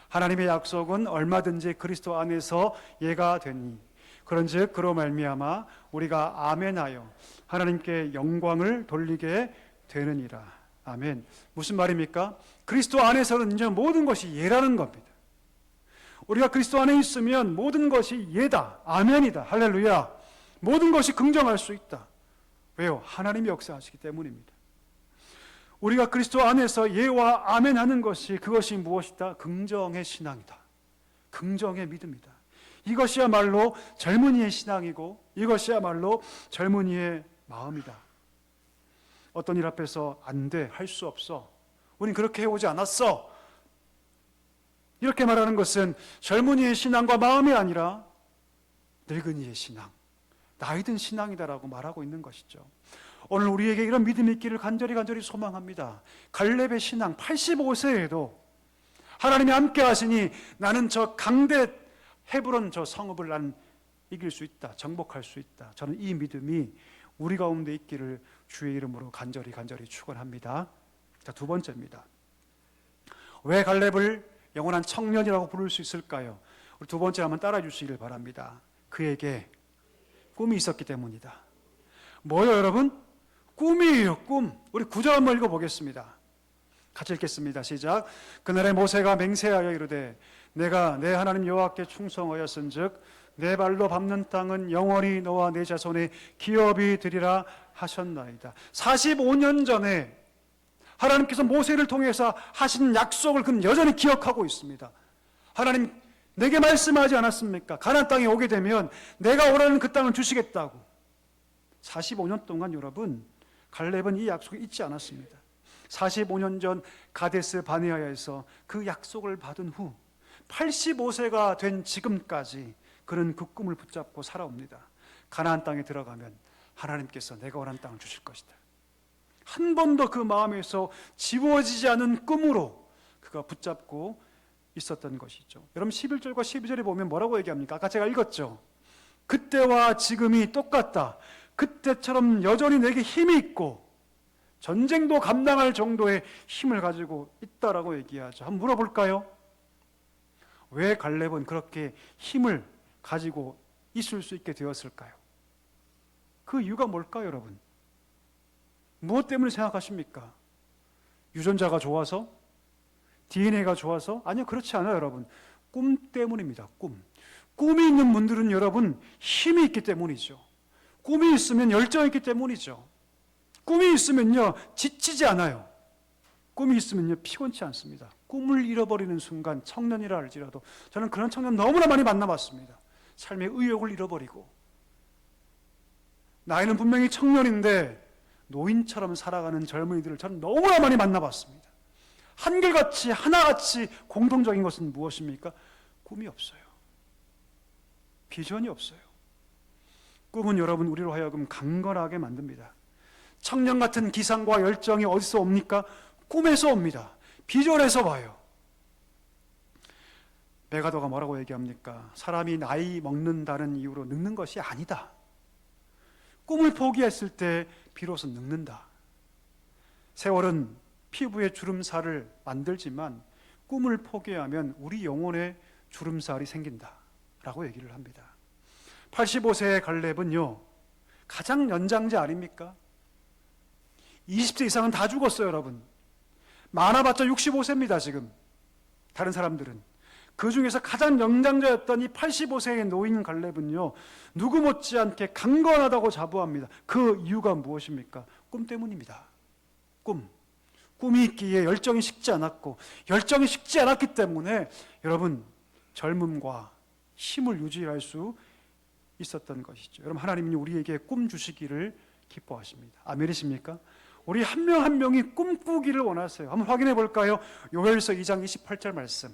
하나님의 약속은 얼마든지 그리스도 안에서 예가 되니 그런즉 그로 말미암아 우리가 아멘하여 하나님께 영광을 돌리게 되느니라. 아멘. 무슨 말입니까? 그리스도 안에서는 이제 모든 것이 예라는 겁니다. 우리가 그리스도 안에 있으면 모든 것이 예다. 아멘이다. 할렐루야. 모든 것이 긍정할 수 있다. 왜요? 하나님이 역사하시기 때문입니다. 우리가 그리스도 안에서 예와 아멘하는 것이, 그것이 무엇이다? 긍정의 신앙이다. 긍정의 믿음이다. 이것이야말로 젊은이의 신앙이고 이것이야말로 젊은이의 마음이다. 어떤 일 앞에서 안 돼, 할 수 없어, 우린 그렇게 해오지 않았어, 이렇게 말하는 것은 젊은이의 신앙과 마음이 아니라 늙은이의 신앙, 나이 든 신앙이다라고 말하고 있는 것이죠. 오늘 우리에게 이런 믿음이 있기를 간절히 소망합니다. 갈렙의 신앙, 85세에도 하나님이 함께 하시니 나는 저 강대 헤브론 저 성읍을 난 이길 수 있다, 정복할 수 있다. 저는 이 믿음이 우리 가운데 있기를 주의 이름으로 간절히 축원합니다. 자, 두 번째입니다. 왜 갈렙을 영원한 청년이라고 부를 수 있을까요? 우리 두 번째 한번 따라해 주시길 바랍니다. 그에게 꿈이 있었기 때문이다. 뭐요, 여러분? 꿈이에요, 꿈. 우리 9절 한번 읽어보겠습니다. 같이 읽겠습니다. 시작. 그날에 모세가 맹세하여 이르되 내가 내 하나님 여호와께 충성하였은즉 내 발로 밟는 땅은 영원히 너와 내 자손의 기업이 되리라 하셨나이다. 45년 전에 하나님께서 모세를 통해서 하신 약속을 그는 여전히 기억하고 있습니다. 하나님 내게 말씀하지 않았습니까? 가나안 땅에 오게 되면 내가 원하는 그 땅을 주시겠다고. 45년 동안 여러분, 갈렙은 이 약속을 잊지 않았습니다. 45년 전 가데스 바네아에서 그 약속을 받은 후 85세가 된 지금까지 그는 그 꿈을 붙잡고 살아옵니다. 가나안 땅에 들어가면 하나님께서 내가 원하는 땅을 주실 것이다. 한 번도 그 마음에서 지워지지 않은 꿈으로 그가 붙잡고 있었던 것이죠. 여러분 11절과 12절에 보면 뭐라고 얘기합니까? 아까 제가 읽었죠. 그때와 지금이 똑같다. 그때처럼 여전히 내게 힘이 있고 전쟁도 감당할 정도의 힘을 가지고 있다라고 얘기하죠. 한번 물어볼까요? 왜 갈렙은 그렇게 힘을 가지고 있을 수 있게 되었을까요? 그 이유가 뭘까요, 여러분? 무엇 때문에 생각하십니까? 유전자가 좋아서? DNA가 좋아서? 아니요, 그렇지 않아요, 여러분. 꿈 때문입니다. 꿈이 있는 분들은 여러분 힘이 있기 때문이죠. 꿈이 있으면 열정이 있기 때문이죠. 꿈이 있으면요 지치지 않아요. 꿈이 있으면요 피곤치 않습니다. 꿈을 잃어버리는 순간, 청년이라 할지라도 저는 그런 청년 너무나 많이 만나봤습니다. 삶의 의욕을 잃어버리고 나이는 분명히 청년인데 노인처럼 살아가는 젊은이들을 저는 너무나 많이 만나봤습니다. 한결같이 하나같이 공통적인 것은 무엇입니까? 꿈이 없어요. 비전이 없어요. 꿈은 여러분 우리로 하여금 강건하게 만듭니다. 청년 같은 기상과 열정이 어디서 옵니까? 꿈에서 옵니다. 비전에서 와요. 메가더가 뭐라고 얘기합니까? 사람이 나이 먹는다는 이유로 늙는 것이 아니다. 꿈을 포기했을 때 비로소 늙는다. 세월은 피부에 주름살을 만들지만 꿈을 포기하면 우리 영혼에 주름살이 생긴다 라고 얘기를 합니다. 85세의 갈렙은요 가장 연장자 아닙니까? 20세 이상은 다 죽었어요, 여러분. 많아봤자 65세입니다 지금. 다른 사람들은. 그 중에서 가장 연장자였던 이 85세의 노인 갈렙은요 누구 못지않게 강건하다고 자부합니다. 그 이유가 무엇입니까? 꿈 때문입니다. 꿈이 있기에 열정이 식지 않았고, 열정이 식지 않았기 때문에 여러분 젊음과 힘을 유지할 수 있었던 것이죠. 여러분 하나님이 우리에게 꿈 주시기를 기뻐하십니다. 아멘이십니까? 우리 한 명 한 명이 꿈꾸기를 원하세요. 한번 확인해 볼까요? 요엘서 2장 28절 말씀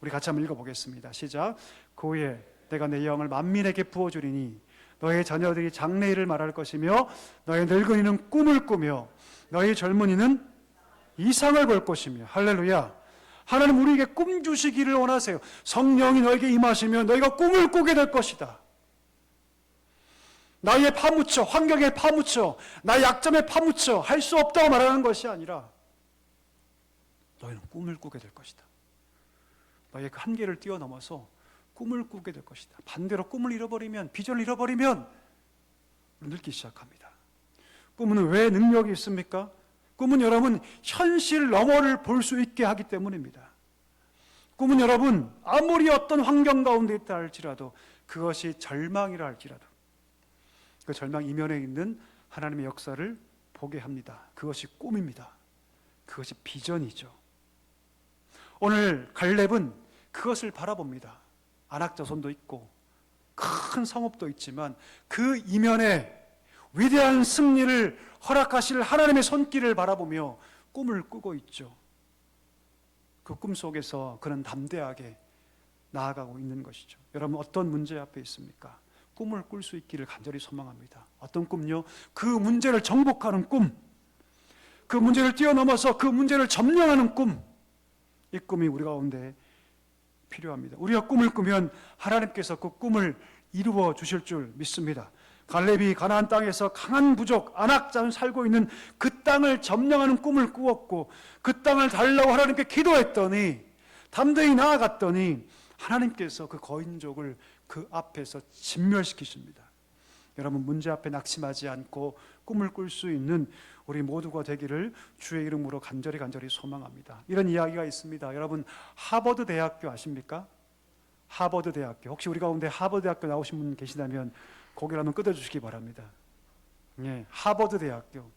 우리 같이 한번 읽어보겠습니다. 시작. 그 후에 내가 내 영을 만민에게 부어주리니 너의 자녀들이 장래일을 말할 것이며 너의 늙은이는 꿈을 꾸며 너의 젊은이는 이상을 볼 것이며. 할렐루야. 하나님 우리에게 꿈 주시기를 원하세요. 성령이 너에게 임하시면 너희가 꿈을 꾸게 될 것이다. 나의 파묻혀, 환경에 파묻혀, 나의 약점에 파묻혀 할 수 없다고 말하는 것이 아니라 너희는 꿈을 꾸게 될 것이다. 너의 그 한계를 뛰어넘어서 꿈을 꾸게 될 것이다. 반대로 꿈을 잃어버리면, 비전을 잃어버리면 늙기 시작합니다. 꿈은 왜 능력이 있습니까? 꿈은 여러분 현실 너머를 볼 수 있게 하기 때문입니다. 꿈은 여러분 아무리 어떤 환경 가운데 있다 할지라도 그것이 절망이라 할지라도 그 절망 이면에 있는 하나님의 역사를 보게 합니다. 그것이 꿈입니다. 그것이 비전이죠. 오늘 갈렙은 그것을 바라봅니다. 안악자손도 있고 큰 성읍도 있지만 그 이면에 위대한 승리를 허락하실 하나님의 손길을 바라보며 꿈을 꾸고 있죠. 그 꿈 속에서 그는 담대하게 나아가고 있는 것이죠. 여러분 어떤 문제 앞에 있습니까? 꿈을 꿀 수 있기를 간절히 소망합니다. 어떤 꿈요? 그 문제를 정복하는 꿈, 그 문제를 뛰어넘어서 그 문제를 점령하는 꿈. 이 꿈이 우리 가운데 필요합니다. 우리가 꿈을 꾸면 하나님께서 그 꿈을 이루어 주실 줄 믿습니다. 갈렙이 가나안 땅에서 강한 부족 안악자손 살고 있는 그 땅을 점령하는 꿈을 꾸었고 그 땅을 달라고 하나님께 기도했더니 담대히 나아갔더니 하나님께서 그 거인족을 그 앞에서 진멸시키십니다. 여러분 문제 앞에 낙심하지 않고 꿈을 꿀 수 있는 우리 모두가 되기를 주의 이름으로 간절히 소망합니다. 이런 이야기가 있습니다. 여러분 하버드 대학교 아십니까? 하버드 대학교. 혹시 우리 가운데 하버드 대학교 나오신 분 계시다면 고개를 한번 끄덕여주시기 바랍니다. 예, 하버드 대학교.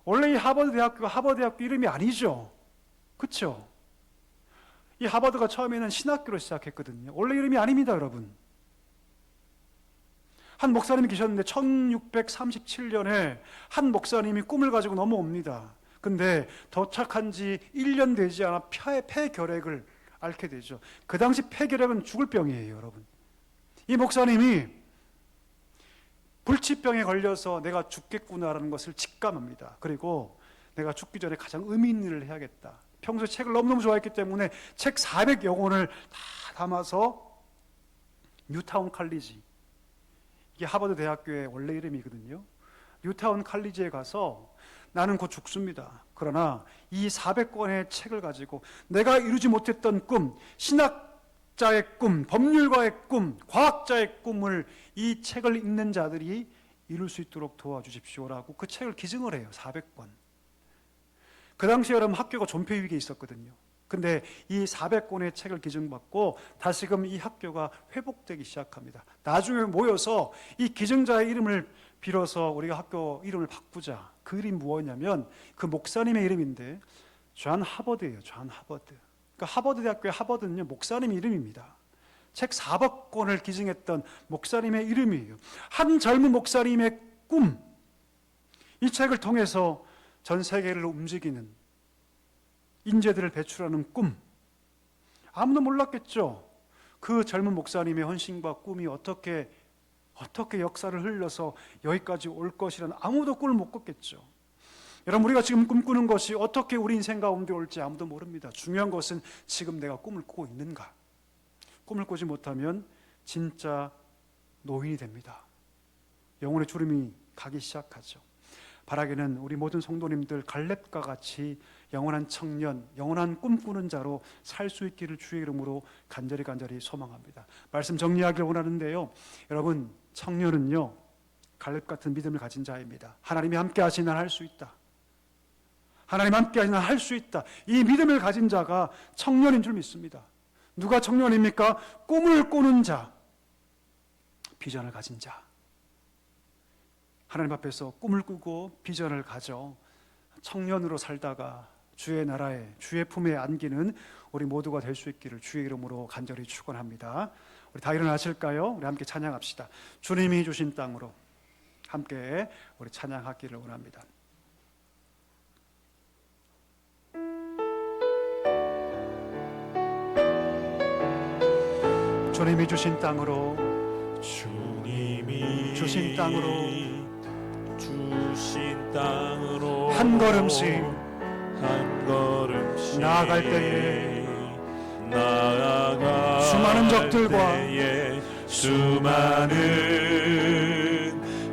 원래 이 하버드 대학교가 하버드 대학교 이름이 아니죠. 그렇죠? 이 하버드가 처음에는 신학교로 시작했거든요. 원래 이름이 아닙니다, 여러분. 한 목사님이 계셨는데 1637년에 한 목사님이 꿈을 가지고 넘어옵니다. 근데 도착한 지 1년 되지 않아 폐결핵을 앓게 되죠. 그 당시 폐결핵은 죽을 병이에요, 여러분. 이 목사님이 불치병에 걸려서 내가 죽겠구나라는 것을 직감합니다. 그리고 내가 죽기 전에 가장 의미 있는 일을 해야겠다. 평소에 책을 너무너무 좋아했기 때문에 책 400여 권을 다 담아서 뉴타운 칼리지, 이게 하버드 대학교의 원래 이름이거든요. 뉴타운 칼리지에 가서 나는 곧 죽습니다. 그러나 이 400권의 책을 가지고 내가 이루지 못했던 꿈, 신학자의 꿈, 법률가의 꿈, 과학자의 꿈을 이 책을 읽는 자들이 이룰 수 있도록 도와주십시오라고 그 책을 기증을 해요. 400권. 그 당시에 여러분 학교가 존폐 위기에 있었거든요. 근데 이 400권의 책을 기증받고 다시금 이 학교가 회복되기 시작합니다. 나중에 모여서 이 기증자의 이름을 빌어서 우리가 학교 이름을 바꾸자. 그 이름이 무엇이냐면 그 목사님의 이름인데 존 하버드예요. 존 하버드. 그러니까 하버드 대학교의 하버드는요 목사님 이름입니다. 책 400권을 기증했던 목사님의 이름이에요. 한 젊은 목사님의 꿈. 이 책을 통해서 전 세계를 움직이는 인재들을 배출하는 꿈. 아무도 몰랐겠죠. 그 젊은 목사님의 헌신과 꿈이 어떻게 역사를 흘러서 여기까지 올 것이라는 아무도 꿈을 못 꿨겠죠. 여러분 우리가 지금 꿈꾸는 것이 어떻게 우리 인생 가운데 올지 아무도 모릅니다. 중요한 것은 지금 내가 꿈을 꾸고 있는가. 꿈을 꾸지 못하면 진짜 노인이 됩니다. 영혼의 주름이 가기 시작하죠. 바라기는 우리 모든 성도님들 갈렙과 같이 영원한 청년, 영원한 꿈꾸는 자로 살 수 있기를 주의 이름으로 간절히 소망합니다. 말씀 정리하길 원하는데요. 여러분 청년은요 갈렙 같은 믿음을 가진 자입니다. 하나님이 함께 하시는 한 할 수 있다. 하나님 함께 하시는 한 할 수 있다. 이 믿음을 가진 자가 청년인 줄 믿습니다. 누가 청년입니까? 꿈을 꾸는 자, 비전을 가진 자. 하나님 앞에서 꿈을 꾸고 비전을 가져 청년으로 살다가 주의 나라에 주의 품에 안기는 우리 모두가 될 수 있기를 주의 이름으로 간절히 축원합니다. 우리 다 일어나실까요? 우리 함께 찬양합시다. 주님이 주신 땅으로 함께 우리 찬양하기를 원합니다. 주님이 주신 땅으로 주님이 주신 땅으로 주신 땅으로 한 걸음씩 한 걸음씩 나아갈 때에 나아갈 수많은 적들과 때에 수많은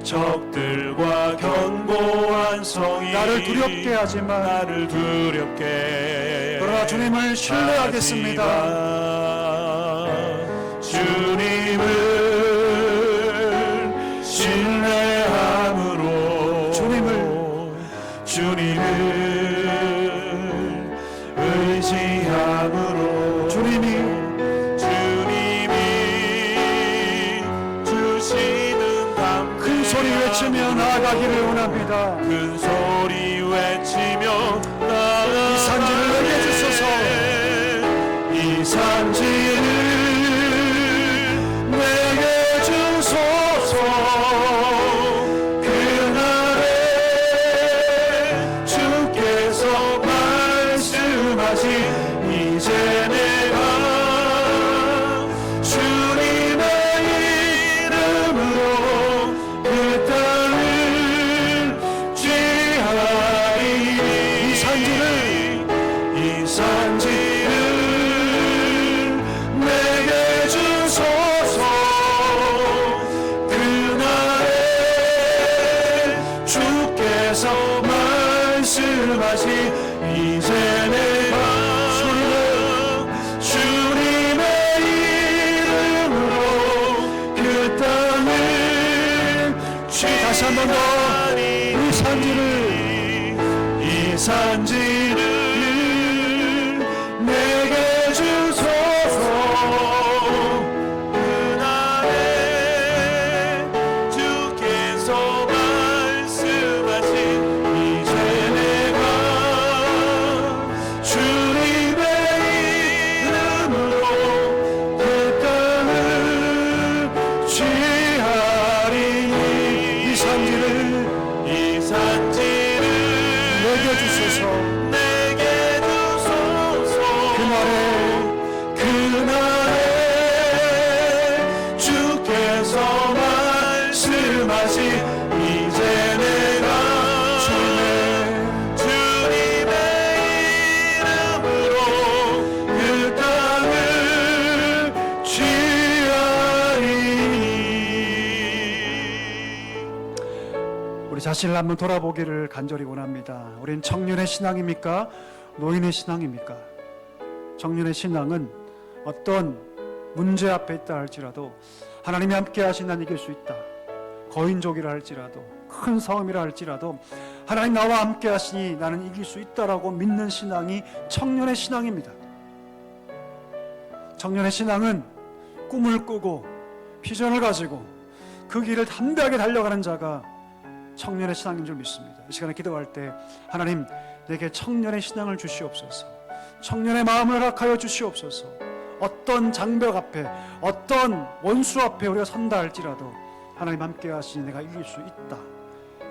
적들과 견고한 성이 나를 두렵게 하지만 나를 두렵게 그러나 주님을 신뢰하겠습니다. 하지만 주님을 신뢰함으로 주님을 의지함으로 주님이 주시는 담대 큰 소리 외치며 나아가기를 원합니다. 큰 소리 외치며 나아가기를 이 산지를 내게 주소서. 이 산지를 내게 주소서. 그날에 주께서 말씀하신 이제 내가 주님의 이름으로 그 땅을 취하리. 이 산지를 내게 주소서. 그날에 주께서 말씀하신 이제 내가 주님의 이름으로 그 땅을 다시 한 번 더 이 산지를 내게 주소서. 그날에 주께서 말씀하신 이제 내가 주님의 이름으로 그 땅을 취하리. 이 산지를 내게 주소서. 그날에 주께서 말씀하신 이제 내가 주님의 이름으로 그 땅을 취하리. 우리 자신을 한번 돌아보기를 간절히 원합니다. 우린 청년의 신앙입니까? 노인의 신앙입니까? 청년의 신앙은 어떤 문제 앞에 있다 할지라도 하나님이 함께 하신 난 이길 수 있다. 거인족이라 할지라도 큰 싸움이라 할지라도 하나님 나와 함께 하시니 나는 이길 수 있다라고 믿는 신앙이 청년의 신앙입니다. 청년의 신앙은 꿈을 꾸고 비전을 가지고 그 길을 담대하게 달려가는 자가 청년의 신앙인 줄 믿습니다. 이 시간에 기도할 때 하나님 내게 청년의 신앙을 주시옵소서. 청년의 마음을 허락하여 주시옵소서. 어떤 장벽 앞에 어떤 원수 앞에 우리가 선다 할지라도 하나님 함께 하시니 내가 이길 수 있다.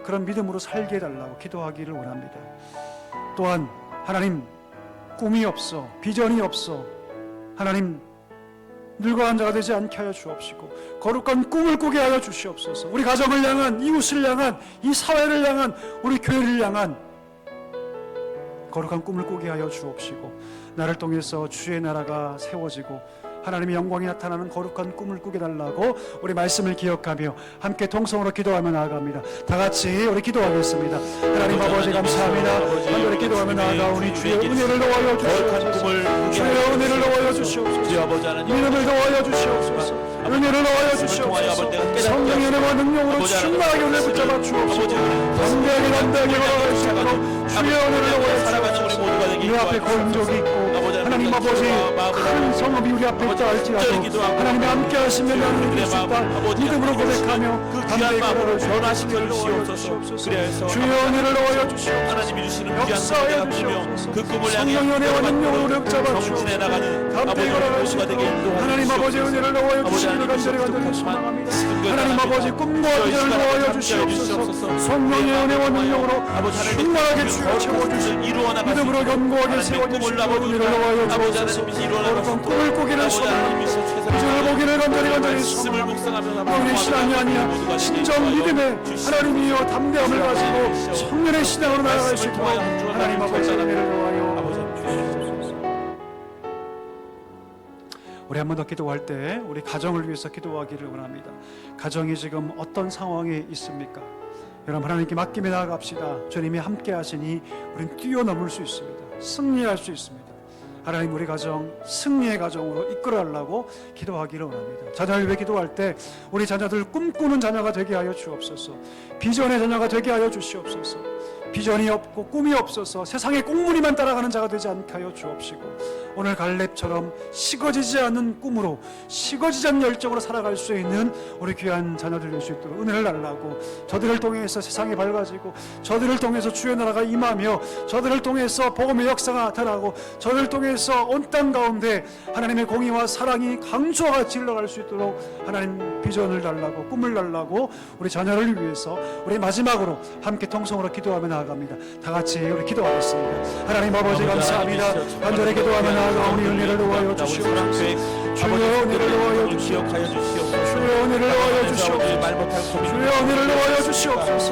그런 믿음으로 살게 해달라고 기도하기를 원합니다. 또한 하나님 꿈이 없어 비전이 없어 하나님 늙어간 자가 되지 않게 하여 주옵시고 거룩한 꿈을 꾸게 하여 주시옵소서. 우리 가정을 향한 이웃을 향한 이 사회를 향한 우리 교회를 향한 거룩한 꿈을 꾸게 하여 주옵시고 나를 통해서 주의 나라가 세워지고 하나님의 영광이 나타나는 거룩한 꿈을 꾸게 달라고 우리 말씀을 기억하며 함께 통성으로 기도하며 나아갑니다. 다 같이 우리 기도하겠습니다. 하나님 아버지 감사합니다. 간절히 기도하며 나아가오니 주의 은혜를 더하여 주시옵소서. 주의 은혜를 더하여 주시옵소서. 이름을 더하여 주시옵소서. 은혜를 더하여 주시옵소서. 성령의 은혜와 능력으로 충만하게 은혜 붙잡아 주옵소서. 담대하게 걸어갈 수 있도록 주의 은혜를 더하여 주옵소서. 우리 앞에 거인족이 있고 하나님 아버지 큰 성읍이 우리 앞에 있다 할지라도 하나님이 함께 하시면 나는 이길 수 있다. 믿음으로 고백하며 담대히 걸어갈 수 있도록 주옵소서. 주의 은혜를 더하여 주시옵소서. 하나님이 주시는 역사하여 주시옵소서. 그 꿈을 향해 성령의 은혜와 능력으로 우리 붙잡아 정진해 주옵소서. 나가는 담대히 걸어갈 수 있도록 하나님 아버지 은혜를 더하여 주시기를 간절히 소망합니다. 하나님 아버지 꿈과 비전을 더하여 주시옵소서. 성령의 은혜와 능력으로 충만하게 주여 채워주시고 믿음으로 견고하게 세워주시고 은혜를 더하여 주옵소서. 거룩한 꿈을 꾸기를 소망합니다. 비전을 보기를 간절히 말씀을 소망합니다. 묵상하며 우리 신앙이 아니야 진정 믿음의 하나님이여 담대함을 가지고 청년의 신앙으로 나아갈 수 있도록 하나님 아버지 은혜를 더하여 주시옵소서. 우리 한 번 더 기도할 때 우리 가정을 위해서 기도하기를 원합니다. 가정이 지금 어떤 상황에 있습니까? 여러분 하나님께 맡기며 나아갑시다. 주님이 함께 하시니 우리는 뛰어넘을 수 있습니다. 승리할 수 있습니다. 하나님 우리 가정 승리의 가정으로 이끌어달라고 기도하기를 원합니다. 자녀를 위해 기도할 때 우리 자녀들 꿈꾸는 자녀가 되게 하여 주옵소서. 비전의 자녀가 되게 하여 주시옵소서. 비전이 없고 꿈이 없어서 세상의 꽁무니만 따라가는 자가 되지 않게 하여 주옵시고 오늘 갈렙처럼 식어지지 않는 꿈으로 식어지지 않는 열정으로 살아갈 수 있는 우리 귀한 자녀들 될 수 있도록 은혜를 달라고 저들을 통해서 세상이 밝아지고 저들을 통해서 주의 나라가 임하며 저들을 통해서 복음의 역사가 나타나고 저들을 통해서 온 땅 가운데 하나님의 공의와 사랑이 강조와 같이 흘러갈 수 있도록 하나님 비전을 달라고 꿈을 달라고 우리 자녀를 위해서 우리 마지막으로 함께 통성으로 기도하며 나아갑니다. 다 같이 우리 기도하겠습니다. 하나님 아버지 감사합니다. 간절히 기도하며 나아가오니 은혜를 도와여 주시옵소서. 주여 은혜를 도와여 주시옵소서. 주여 은혜를 도와여 주시옵소서. 주여 은혜를 도와여 주시옵소서.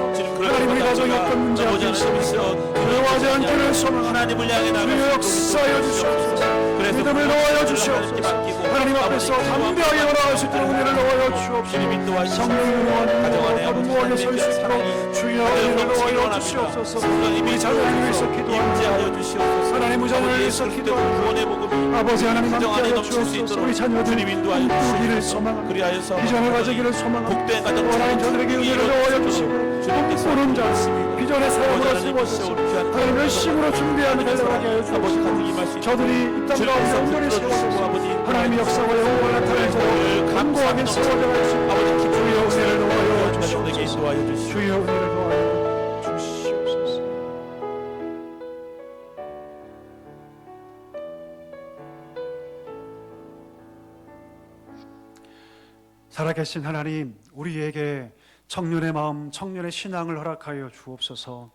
하나님 우리 가정이 어떤 문제 앞에 있습니까? 두려워하지 않기를 소망하나 주여 역사하여 주시옵소서. 믿음을 도와여 주시옵소서. 하나님 앞에서 담대하게 걸어갈 수 있도록 은혜를 도와여 주옵소서. 성령의 원하는 건무하게 설 수 있도록 주여 은혜를 도와여 주시옵소서. 우리 자녀를 위해서 기도합니다. 하나님 우리 자녀를 위해서 기도합니다. 아버지 하나님 함께하여 주옵소서. 우리 자녀들 꿈꾸기를 소망합니다. 비전을 가지기를 소망합니다. 하나님 저들에게 은혜를 도와여 주시고 꿈꾸는 자 비전의 사람으로 세워주시고 하나님 열심으로 준비하며 달려가게 하여 주옵소서. 저들이 이 땅 가운데 온전히 세워져서 하나님의 역사와 영광을 나타낼 자로 강고하게 세워져 갈 수 있도록 주여 은혜를 도와여 주시옵소서. 주여 은혜를 도와여 주시옵소서. 살아계신 하나님, 우리에게 청년의 마음, 청년의 신앙을 허락하여 주옵소서.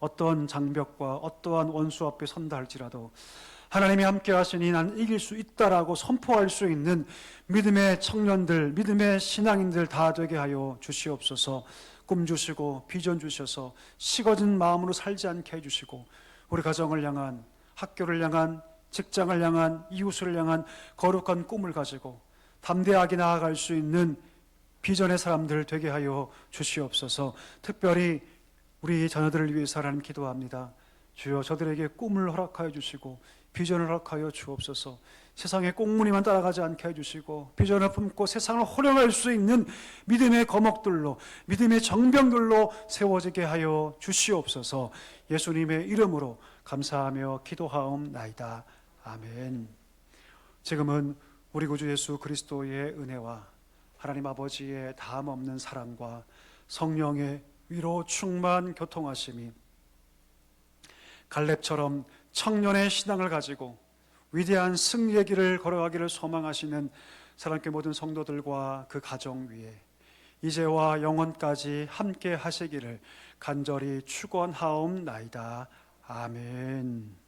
어떠한 장벽과 어떠한 원수 앞에 선다 할지라도 하나님이 함께 하시니 난 이길 수 있다라고 선포할 수 있는 믿음의 청년들, 믿음의 신앙인들 다 되게 하여 주시옵소서. 꿈 주시고 비전 주셔서 식어진 마음으로 살지 않게 해주시고 우리 가정을 향한, 학교를 향한, 직장을 향한, 이웃을 향한 거룩한 꿈을 가지고 담대하게 나아갈 수 있는 비전의 사람들 되게 하여 주시옵소서. 특별히 우리 자녀들을 위해서 하나님 기도합니다. 주여 저들에게 꿈을 허락하여 주시고 비전을 허락하여 주옵소서. 세상의 꽁무니만 따라가지 않게 해주시고 비전을 품고 세상을 호령할 수 있는 믿음의 거목들로, 믿음의 정병들로 세워지게 하여 주시옵소서. 예수님의 이름으로 감사하며 기도하옵나이다. 아멘. 지금은 우리 구주 예수 그리스도의 은혜와 하나님 아버지의 다함없는 사랑과 성령의 위로 충만 교통하심이 갈렙처럼 청년의 신앙을 가지고 위대한 승리의 길을 걸어가기를 소망하시는 사랑교회 모든 성도들과 그 가정 위에 이제와 영원까지 함께 하시기를 간절히 축원하옵나이다. 아멘.